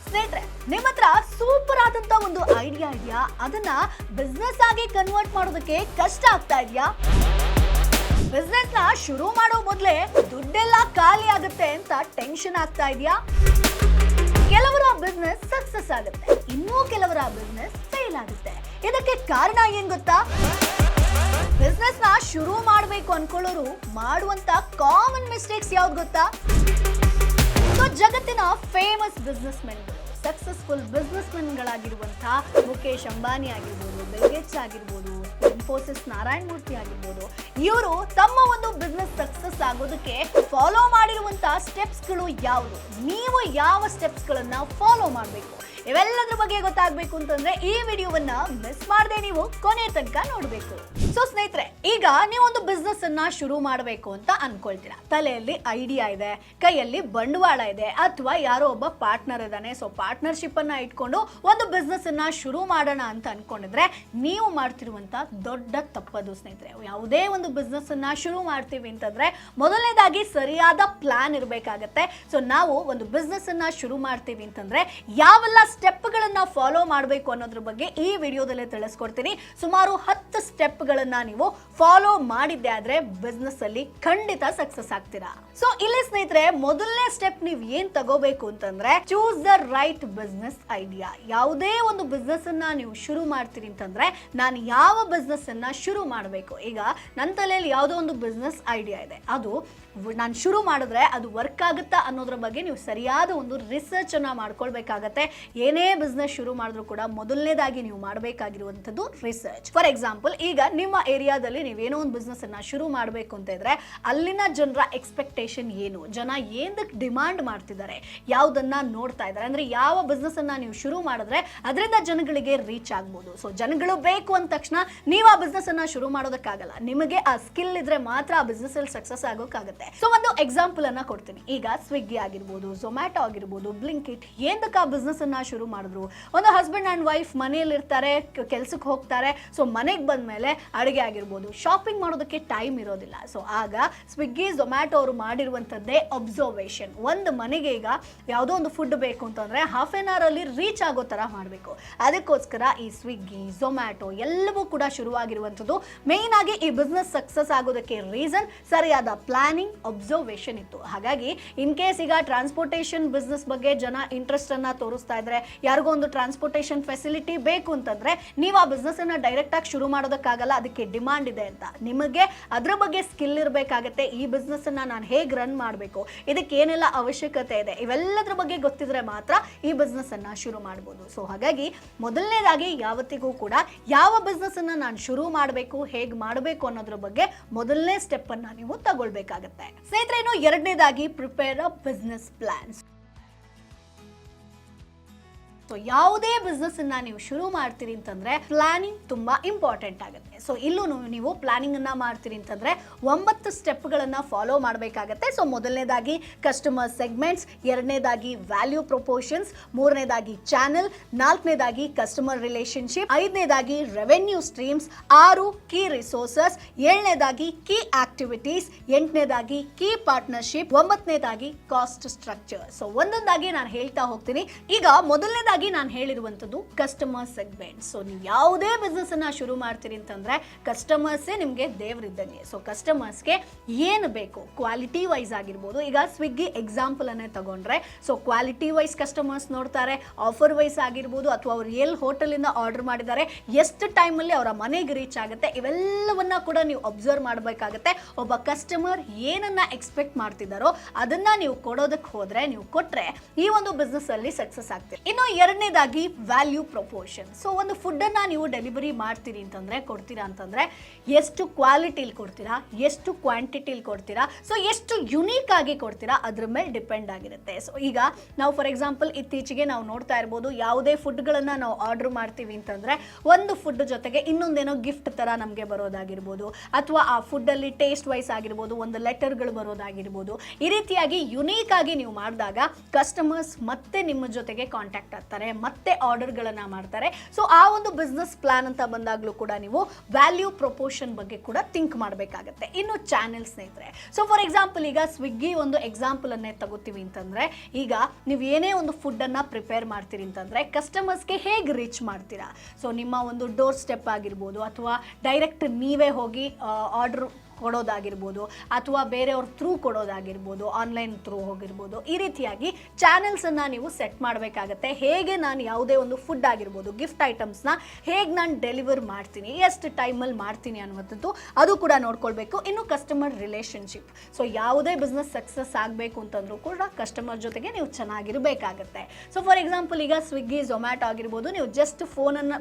ಸ್ನೇಹಿತರೆ, ನಿಮ್ಮ ಹತ್ರ ಸೂಪರ್ ಆದಂತ ಒಂದು ಐಡಿಯಾ ಇದೆಯಾ? ಅದನ್ನ ಬಿಸ್ನೆಸ್ ಆಗಿ ಕನ್ವರ್ಟ್ ಮಾಡೋದಕ್ಕೆ ಕಷ್ಟ ಆಗ್ತಾ ಇದೆಯಾ? ಬಿಸ್ನೆಸ್ ನ ಶುರು ಮಾಡೋ ಮೊದಲೇ ದುಡ್ಡೆಲ್ಲ ಖಾಲಿ ಆಗುತ್ತೆ ಅಂತ ಟೆನ್ಷನ್ ಆಗ್ತಾ ಇದೆಯಾ? ಕೆಲವರ ಬಿಸ್ನೆಸ್ ಸಕ್ಸಸ್ ಆಗುತ್ತೆ, ಇನ್ನೂ ಕೆಲವರ ಬಿಸ್ನೆಸ್ ಫೇಲ್ ಆಗುತ್ತೆ. ಇದಕ್ಕೆ ಕಾರಣ ಏನ್ ಗೊತ್ತಾ? ಬಿಸ್ನೆಸ್ ನ ಶುರು ಮಾಡಬೇಕು ಅನ್ಕೊಳ್ಳೋರು ಮಾಡುವಂತ ಕಾಮನ್ ಮಿಸ್ಟೇಕ್ಸ್ ಯಾವ್ದು ಗೊತ್ತಾ? ಜಗತ್ತಿನ ಫೇಮಸ್ ಬಿಸ್ನೆಸ್ ಮೆನ್ಗಳು, ಸಕ್ಸಸ್ಫುಲ್ ಬಿಸ್ನೆಸ್ ಮೆನ್ಗಳಾಗಿರುವಂತಹ ಮುಖೇಶ್ ಅಂಬಾನಿ ಆಗಿರ್ಬೋದು, ಬಿಲ್ ಗೇಟ್ಸ್ ಆಗಿರ್ಬೋದು, ಇನ್ಫೋಸಿಸ್ ನಾರಾಯಣ ಮೂರ್ತಿ ಆಗಿರ್ಬೋದು, ಇವರು ತಮ್ಮ ಒಂದು ಬಿಸ್ನೆಸ್ ಸಕ್ಸಸ್ ಆಗೋದಕ್ಕೆ ಫಾಲೋ ಮಾಡಿರುವಂತಹ ಸ್ಟೆಪ್ಸ್ಗಳು ಯಾವುದು? ನೀವು ಯಾವ ಸ್ಟೆಪ್ಸ್ಗಳನ್ನ ಫಾಲೋ ಮಾಡಬೇಕು? ಇವೆಲ್ಲದ್ರ ಬಗ್ಗೆ ಗೊತ್ತಾಗಬೇಕು ಅಂತಂದ್ರೆ ಈ ವಿಡಿಯೋವನ್ನ ಮಿಸ್ ಮಾಡದೆ ನೀವು ಕೊನೆ ತನಕ ನೋಡಬೇಕು. ಸೊ ಸ್ನೇಹಿತರೆ, ಈಗ ನೀವು ಒಂದು ಬಿಸ್ನೆಸ್ ಅನ್ನ ಶುರು ಮಾಡಬೇಕು ಅಂತ ಅನ್ಕೊಳ್ತೀರಾ. ತಲೆಯಲ್ಲಿ ಐಡಿಯಾ ಇದೆ, ಕೈಯಲ್ಲಿ ಬಂಡವಾಳ ಇದೆ, ಅಥವಾ ಯಾರೋ ಒಬ್ಬ ಪಾರ್ಟ್ನರ್ ಇದ್ದಾನೆ. ಸೊ ಪಾರ್ಟ್ನರ್ಶಿಪ್ ಅನ್ನ ಇಟ್ಕೊಂಡು ಒಂದು ಬಿಸ್ನೆಸ್ ಅನ್ನ ಶುರು ಮಾಡೋಣ ಅಂತ ಅನ್ಕೊಂಡಿದ್ರೆ ನೀವು ಮಾಡ್ತಿರುವಂತ ದೊಡ್ಡ ತಪ್ಪದು ಸ್ನೇಹಿತರೆ. ಯಾವುದೇ ಒಂದು ಬಿಸ್ನೆಸ್ ಅನ್ನ ಶುರು ಮಾಡ್ತೀವಿ ಅಂತಂದ್ರೆ ಮೊದಲನೇದಾಗಿ ಸರಿಯಾದ ಪ್ಲಾನ್ ಇರಬೇಕಾಗತ್ತೆ. ಸೊ ನಾವು ಒಂದು ಬಿಸ್ನೆಸ್ ಅನ್ನ ಶುರು ಮಾಡ್ತೀವಿ ಅಂತಂದ್ರೆ ಯಾವೆಲ್ಲ ಸ್ಟೆಪ್ಗಳನ್ನ ಫಾಲೋ ಮಾಡಬೇಕು ಅನ್ನೋದ್ರ ಬಗ್ಗೆ ಈ ವಿಡಿಯೋದಲ್ಲಿ ತಿಳಿಸ್ಕೊಡ್ತೀನಿ. ಸುಮಾರು 10 ಸ್ಟೆಪ್ಗಳನ್ನ ನೀವು ಫಾಲೋ ಮಾಡಿದ್ದೆ ಆದ್ರೆ ಬಿಸ್ನೆಸ್ ಅಲ್ಲಿ ಖಂಡಿತ ಸಕ್ಸಸ್ ಆಗ್ತೀರಾ. ಸೊ ಇಲ್ಲಿ ಸ್ನೇಹಿತರೆ, ಮೊದಲನೇ ಸ್ಟೆಪ್ ನೀವು ಏನ್ ತಗೋಬೇಕು ಅಂತಂದ್ರೆ choose the right business idea. ಯಾವುದೇ ಒಂದು ಬಿಸ್ನೆಸ್ ಅನ್ನ ನೀವು ಶುರು ಮಾಡ್ತೀರಿ ಅಂತಂದ್ರೆ ನಾನು ಯಾವ ಬಿಸ್ನೆಸ್ ಅನ್ನ ಶುರು ಮಾಡಬೇಕು? ಈಗ ನನ್ನ ತಲೆಯಲ್ಲಿ ಯಾವುದೋ ಒಂದು ಬಿಸ್ನೆಸ್ ಐಡಿಯಾ ಇದೆ, ಅದು ನಾನು ಶುರು ಮಾಡಿದ್ರೆ ಅದು ವರ್ಕ್ ಆಗುತ್ತಾ ಅನ್ನೋದ್ರ ಬಗ್ಗೆ ನೀವು ಸರಿಯಾದ ಒಂದು ರಿಸರ್ಚ್ ಅನ್ನ ಮಾಡ್ಕೊಳ್ಬೇಕಾಗತ್ತೆ. ಏನೇ ಬಿಸ್ನೆಸ್ ಶುರು ಮಾಡಿದ್ರು ಕೂಡ ಮೊದಲನೇದಾಗಿ ನೀವು ಮಾಡಬೇಕಾಗಿರುವಂತದ್ದು ರಿಸರ್ಚ್. ಫಾರ್ ಎಕ್ಸಾಂಪಲ್, ಈಗ ನಿಮ್ಮ ಏರಿಯಾದಲ್ಲಿ ನೀವೇನೋ ಒಂದು ಬಿಸ್ನೆಸ್ ಅನ್ನ ಶುರು ಮಾಡಬೇಕು ಅಂತ ಇದ್ರೆ ಅಲ್ಲಿನ ಜನರ ಎಕ್ಸ್ಪೆಕ್ಟೇಷನ್ ಏನು, ಜನ ಏನಕ್ಕೆ ಡಿಮಾಂಡ್ ಮಾಡ್ತಿದ್ದಾರೆ, ಯಾವುದನ್ನ ನೋಡ್ತಾ ಇದ್ದಾರೆ, ಅಂದ್ರೆ ಯಾವ ಬಿಸ್ನೆಸ್ ಅನ್ನ ನೀವು ಶುರು ಮಾಡಿದ್ರೆ ಅದರಿಂದ ಜನಗಳಿಗೆ ರೀಚ್ ಆಗ್ಬೋದು. ಸೊ ಜನಗಳು ಬೇಕು ಅಂದ ತಕ್ಷಣ ನೀವು ಆ ಬಿಸ್ನೆಸ್ ಅನ್ನ ಶುರು ಮಾಡೋದಕ್ಕಾಗಲ್ಲ. ನಿಮಗೆ ಆ ಸ್ಕಿಲ್ ಇದ್ರೆ ಮಾತ್ರ ಆ ಬಿಸ್ನೆಸ್ ಅಲ್ಲಿ ಸಕ್ಸಸ್ ಆಗೋಕ್ಕಾಗುತ್ತೆ. ಸೊ ಒಂದು ಎಕ್ಸಾಂಪಲ್ ಅನ್ನ ಕೊಡ್ತೀನಿ. ಈಗ ಸ್ವಿಗ್ಗಿ ಆಗಿರ್ಬೋದು, ಝೊಮ್ಯಾಟೊ ಆಗಿರ್ಬೋದು, ಬ್ಲಿಂಕಿಟ್, ಏನಕ್ಕೆ ಆ ಬಿಸ್ನೆಸ್ ಅನ್ನ ಶುರು ಮಾಡಿದ್ರು? ಒಂದು ಹಸ್ಬೆಂಡ್ ಅಂಡ್ ವೈಫ್ ಮನೆಯಲ್ಲಿ ಇರ್ತಾರೆ, ಕೆಲ್ಸಕ್ಕೆ ಹೋಗ್ತಾರೆ. ಸೊ ಮನೆಗೆ ಬಂದ್ಮೇಲೆ ಅಡುಗೆ ಆಗಿರ್ಬೋದು, ಶಾಪಿಂಗ್ ಮಾಡೋದಕ್ಕೆ ಟೈಮ್ ಇರೋದಿಲ್ಲ. ಸೊ ಆಗ ಸ್ವಿಗ್ಗಿ ಝೊಮ್ಯಾಟೊ ಅವರು ಮಾಡಿರುವಂತದ್ದೇ ಅಬ್ಸರ್ವೇಷನ್. ಒಂದು ಮನೆಗೆ ಈಗ ಯಾವುದೋ ಒಂದು ಫುಡ್ ಬೇಕು ಅಂತಂದ್ರೆ ಹಾಫ್ ಆನ್ ಅವರ್ ಅಲ್ಲಿ ರೀಚ್ ಆಗೋ ತರ ಮಾಡಬೇಕು. ಅದಕ್ಕೋಸ್ಕರ ಈ ಸ್ವಿಗ್ಗಿ ಝೊಮ್ಯಾಟೊ ಎಲ್ಲವೂ ಕೂಡ ಶುರುವಾಗಿರುವಂಥದ್ದು. ಮೇನ್ ಆಗಿ ಈ ಬಿಸ್ನೆಸ್ ಸಕ್ಸಸ್ ಆಗೋದಕ್ಕೆ ರೀಸನ್ ಸರಿಯಾದ ಪ್ಲಾನಿಂಗ್, ಅಬ್ಸರ್ವೇಷನ್ ಇತ್ತು. ಹಾಗಾಗಿ ಇನ್ ಕೇಸ್ ಈಗ ಟ್ರಾನ್ಸ್ಪೋರ್ಟೇಷನ್ ಬಿಸ್ನೆಸ್ ಬಗ್ಗೆ ಜನ ಇಂಟ್ರೆಸ್ಟ್ ಅನ್ನ ತೋರಿಸ್ತಾ ಇದ್ರೆ, ಯಾರಿಗೋ ಒಂದು ಟ್ರಾನ್ಸ್ಪೋರ್ಟೇಷನ್ ಫೆಸಿಲಿಟಿ ಬೇಕು ಅಂತಂದ್ರೆ ನೀವು ಆ ಬಿಸ್ನೆಸ್ ಅನ್ನ ಡೈರೆಕ್ಟ್ ಆಗಿ ಶುರು ಮಾಡೋದಕ್ಕಾಗಲ್ಲ, ಅದಕ್ಕೆ ಡಿಮಾಂಡ್ ಇದೆ ಅಂತ. ನಿಮಗೆ ಅದ್ರ ಬಗ್ಗೆ ಸ್ಕಿಲ್ ಇರಬೇಕಾಗತ್ತೆ. ಈ ಬಿಸ್ನೆಸ್ ಅನ್ನ ನಾನು ಹೇಗೆ ರನ್ ಮಾಡಬೇಕು, ಇದಕ್ಕೆ ಏನೆಲ್ಲ ಅವಶ್ಯಕತೆ ಇದೆ, ಇವೆಲ್ಲದ್ರ ಬಗ್ಗೆ ಗೊತ್ತಿದ್ರೆ ಮಾತ್ರ ಈ ಬಿಸ್ನೆಸ್ ಅನ್ನ ಶುರು ಮಾಡಬಹುದು. ಸೊ ಹಾಗಾಗಿ ಮೊದಲನೇದಾಗಿ ಯಾವತ್ತಿಗೂ ಕೂಡ ಯಾವ ಬಿಸ್ನೆಸ್ ಅನ್ನ ನಾನು ಶುರು ಮಾಡಬೇಕು, ಹೇಗೆ ಮಾಡಬೇಕು ಅನ್ನೋದ್ರ ಬಗ್ಗೆ ಮೊದಲನೇ ಸ್ಟೆಪ್ ಅನ್ನ ನೀವು ತಗೊಳ್ಬೇಕಾಗತ್ತೆ. ಸ್ನೇಹಿತರೆ, ಇನ್ನು ಎರಡನೇದಾಗಿ prepare a business plans. So ಯಾವುದೇ ಬಿಸ್ನೆಸ್ ಅನ್ನ ನೀವು ಶುರು ಮಾಡ್ತೀರಿ ಅಂತಂದ್ರೆ ಪ್ಲಾನಿಂಗ್ ತುಂಬಾ ಇಂಪಾರ್ಟೆಂಟ್ ಆಗುತ್ತೆ. ಸೊ ಇಲ್ಲೂ ನೀವು ಪ್ಲಾನಿಂಗ್ ಅನ್ನ ಮಾಡ್ತೀರಿ ಅಂತಂದ್ರೆ 9 ಸ್ಟೆಪ್ಗಳನ್ನ ಫಾಲೋ ಮಾಡಬೇಕಾಗತ್ತೆ. ಸೊ ಮೊದಲನೇದಾಗಿ ಕಸ್ಟಮರ್ ಸೆಗ್ಮೆಂಟ್ಸ್, ಎರಡನೇದಾಗಿ ವ್ಯಾಲ್ಯೂ ಪ್ರೊಪೋರ್ಷನ್ಸ್, ಮೂರನೇದಾಗಿ ಚಾನೆಲ್, ನಾಲ್ಕನೇದಾಗಿ ಕಸ್ಟಮರ್ ರಿಲೇಶನ್ಶಿಪ್, ಐದನೇದಾಗಿ ರೆವೆನ್ಯೂ ಸ್ಟ್ರೀಮ್ಸ್, 6 ಕೀ ರಿಸೋರ್ಸಸ್, 7ನೇದಾಗಿ ಕೀ ಆಕ್ಟಿವಿಟೀಸ್, 8ನೇದಾಗಿ ಕೀ ಪಾರ್ಟ್ನರ್ಶಿಪ್, 9ನೇದಾಗಿ ಕಾಸ್ಟ್ ಸ್ಟ್ರಕ್ಚರ್. ಸೊ ಒಂದೊಂದಾಗಿ ನಾನು ಹೇಳ್ತಾ ಹೋಗ್ತೀನಿ. ಈಗ ಮೊದಲನೇದಾಗಿ ನಾನು ಹೇಳಿರುವಂತದ್ದು ಕಸ್ಟಮರ್ ಸೆಗ್ಮೆಂಟ್. ಸೊ ನೀವು ಯಾವುದೇ ಬಿಸ್ನೆಸ್ ಅನ್ನ ಶುರು ಮಾಡ್ತೀರಿ ಅಂತಂದ್ರೆ ಕಸ್ಟಮರ್ಸೇ ನಿಮ್ಗೆ ದೇವರಿದ್ದಂಗೆ. ಸೊ ಕಸ್ಟಮರ್ಸ್ಗೆ ಏನು ಬೇಕು, ಕ್ವಾಲಿಟಿ ವೈಸ್ ಆಗಿರ್ಬೋದು. ಈಗ ಸ್ವಿಗ್ಗಿ ಎಕ್ಸಾಂಪಲ್ ಅನ್ನೇ ತಗೊಂಡ್ರೆ, ಸೊ ಕ್ವಾಲಿಟಿ ವೈಸ್ ಕಸ್ಟಮರ್ಸ್ ನೋಡ್ತಾರೆ, ಆಫರ್ ವೈಸ್ ಆಗಿರ್ಬೋದು, ಅಥವಾ ಅವ್ರು ಎಲ್ಲಿ ಹೋಟೆಲ್ ಇಂದ ಆರ್ಡರ್ ಮಾಡಿದ್ದಾರೆ, ಎಷ್ಟು ಟೈಮಲ್ಲಿ ಅವರ ಮನೆಗೆ ರೀಚ್ ಆಗುತ್ತೆ, ಇವೆಲ್ಲವನ್ನ ಕೂಡ ನೀವು ಅಬ್ಸರ್ವ್ ಮಾಡಬೇಕಾಗತ್ತೆ. ಒಬ್ಬ ಕಸ್ಟಮರ್ ಏನನ್ನ ಎಕ್ಸ್ಪೆಕ್ಟ್ ಮಾಡ್ತಿದ್ದಾರೋ ಅದನ್ನ ನೀವು ಕೊಡೋದಕ್ಕೆ ಹೋದ್ರೆ, ನೀವು ಕೊಟ್ರೆ ಈ ಒಂದು ಬಿಸ್ನೆಸ್ ಅಲ್ಲಿ ಸಕ್ಸಸ್ ಆಗ್ತೀರಿ. ಇನ್ನು ಎರಡನೇದಾಗಿ ವ್ಯಾಲ್ಯೂ ಪ್ರೊಪೋರ್ಷನ್. ಸೊ ಒಂದು ಫುಡ್ ಅನ್ನ ನೀವು ಡೆಲಿವರಿ ಮಾಡ್ತೀರಿ ಅಂತಂದ್ರೆ, ಕೊಡ್ತೀರಾ ಅಂತಂದ್ರೆ, ಎಷ್ಟು ಕ್ವಾಲಿಟಿಲಿ ಕೊಡ್ತೀರಾ, ಎಷ್ಟು ಕ್ವಾಂಟಿಟಿಲಿ ಕೊಡ್ತೀರಾ, ಸೊ ಎಷ್ಟು ಯುನೀಕ್ ಆಗಿ ಕೊಡ್ತೀರಾ, ಅದ್ರ ಮೇಲೆ ಡಿಪೆಂಡ್ ಆಗಿರುತ್ತೆ. ಸೊ ಈಗ ನಾವು ಫಾರ್ ಎಕ್ಸಾಂಪಲ್ ಇತ್ತೀಚೆಗೆ ನಾವು ನೋಡ್ತಾ ಇರ್ಬೋದು, ಯಾವುದೇ ಫುಡ್ಗಳನ್ನ ನಾವು ಆರ್ಡರ್ ಮಾಡ್ತೀವಿ ಅಂತಂದ್ರೆ ಒಂದು ಫುಡ್ ಜೊತೆಗೆ ಇನ್ನೊಂದೇನೋ ಗಿಫ್ಟ್ ತರ ನಮಗೆ ಬರೋದಾಗಿರ್ಬೋದು, ಅಥವಾ ಆ ಫುಡ್ ಅಲ್ಲಿ ಟೇಸ್ಟ್ ವೈಸ್ ಆಗಿರ್ಬೋದು, ಒಂದು ಲೆಟರ್ಗಳು ಬರೋದಾಗಿರ್ಬೋದು. ಈ ರೀತಿಯಾಗಿ ಯುನೀಕ್ ಆಗಿ ನೀವು ಮಾಡಿದಾಗ ಕಸ್ಟಮರ್ಸ್ ಮತ್ತೆ ನಿಮ್ಮ ಜೊತೆಗೆ ಕಾಂಟ್ಯಾಕ್ಟ್ ಆಗ್ತಾರೆ. ಮಾಡ್ತಾರೆ, ಮತ್ತೆ ಆರ್ಡರ್ಗಳನ್ನು ಮಾಡ್ತಾರೆ. ಸೊ ಆ ಒಂದು ಬಿಸ್ನೆಸ್ ಪ್ಲಾನ್ ಅಂತ ಬಂದಾಗಲೂ ಕೂಡ ನೀವು ವ್ಯಾಲ್ಯೂ ಪ್ರಪೋರ್ಷನ್ ಬಗ್ಗೆ ಕೂಡ ಥಿಂಕ್ ಮಾಡಬೇಕಾಗತ್ತೆ. ಇನ್ನು ಚಾನೆಲ್ ಸ್ನೇಹಿತರೆ, ಸೊ ಫಾರ್ ಎಕ್ಸಾಂಪಲ್ ಈಗ ಸ್ವಿಗ್ಗಿ ಒಂದು ಎಕ್ಸಾಂಪಲ್ ಅನ್ನೇ ತಗೋತೀವಿ ಅಂತಂದ್ರೆ, ಈಗ ನೀವು ಏನೇ ಒಂದು ಫುಡ್ ಅನ್ನ ಪ್ರಿಪೇರ್ ಮಾಡ್ತೀರಿ ಅಂತಂದ್ರೆ ಕಸ್ಟಮರ್ಸ್ಗೆ ಹೇಗೆ ರೀಚ್ ಮಾಡ್ತೀರಾ? ಸೊ ನಿಮ್ಮ ಒಂದು ಡೋರ್ ಸ್ಟೆಪ್ ಆಗಿರ್ಬೋದು, ಅಥವಾ ಡೈರೆಕ್ಟ್ ನೀವೇ ಹೋಗಿ ಆರ್ಡರ್ ಕೊಡೋದಾಗಿರ್ಬೋದು, ಅಥವಾ ಬೇರೆಯವ್ರ ಥ್ರೂ ಕೊಡೋದಾಗಿರ್ಬೋದು, ಆನ್ಲೈನ್ ಥ್ರೂ ಹೋಗಿರ್ಬೋದು. ಈ ರೀತಿಯಾಗಿ ಚಾನೆಲ್ಸನ್ನು ನೀವು ಸೆಟ್ ಮಾಡಬೇಕಾಗತ್ತೆ. ಹೇಗೆ ನಾನು ಯಾವುದೇ ಒಂದು ಫುಡ್ ಆಗಿರ್ಬೋದು, ಗಿಫ್ಟ್ ಐಟಮ್ಸ್ನ ಹೇಗೆ ನಾನು ಡೆಲಿವರ್ ಮಾಡ್ತೀನಿ, ಎಷ್ಟು ಟೈಮಲ್ಲಿ ಮಾಡ್ತೀನಿ ಅನ್ನುವಂಥದ್ದು ಅದು ಕೂಡ ನೋಡ್ಕೊಳ್ಬೇಕು. ಇನ್ನು ಕಸ್ಟಮರ್ ರಿಲೇಷನ್ಶಿಪ್, ಸೊ ಯಾವುದೇ ಬಿಸ್ನೆಸ್ ಸಕ್ಸಸ್ ಆಗಬೇಕು ಅಂತಂದ್ರೂ ಕೂಡ ಕಸ್ಟಮರ್ ಜೊತೆಗೆ ನೀವು ಚೆನ್ನಾಗಿರಬೇಕಾಗತ್ತೆ. ಸೊ ಫಾರ್ ಎಕ್ಸಾಂಪಲ್ ಈಗ ಸ್ವಿಗ್ಗಿ ಝೊಮ್ಯಾಟೊ ಆಗಿರ್ಬೋದು, ನೀವು ಜಸ್ಟ್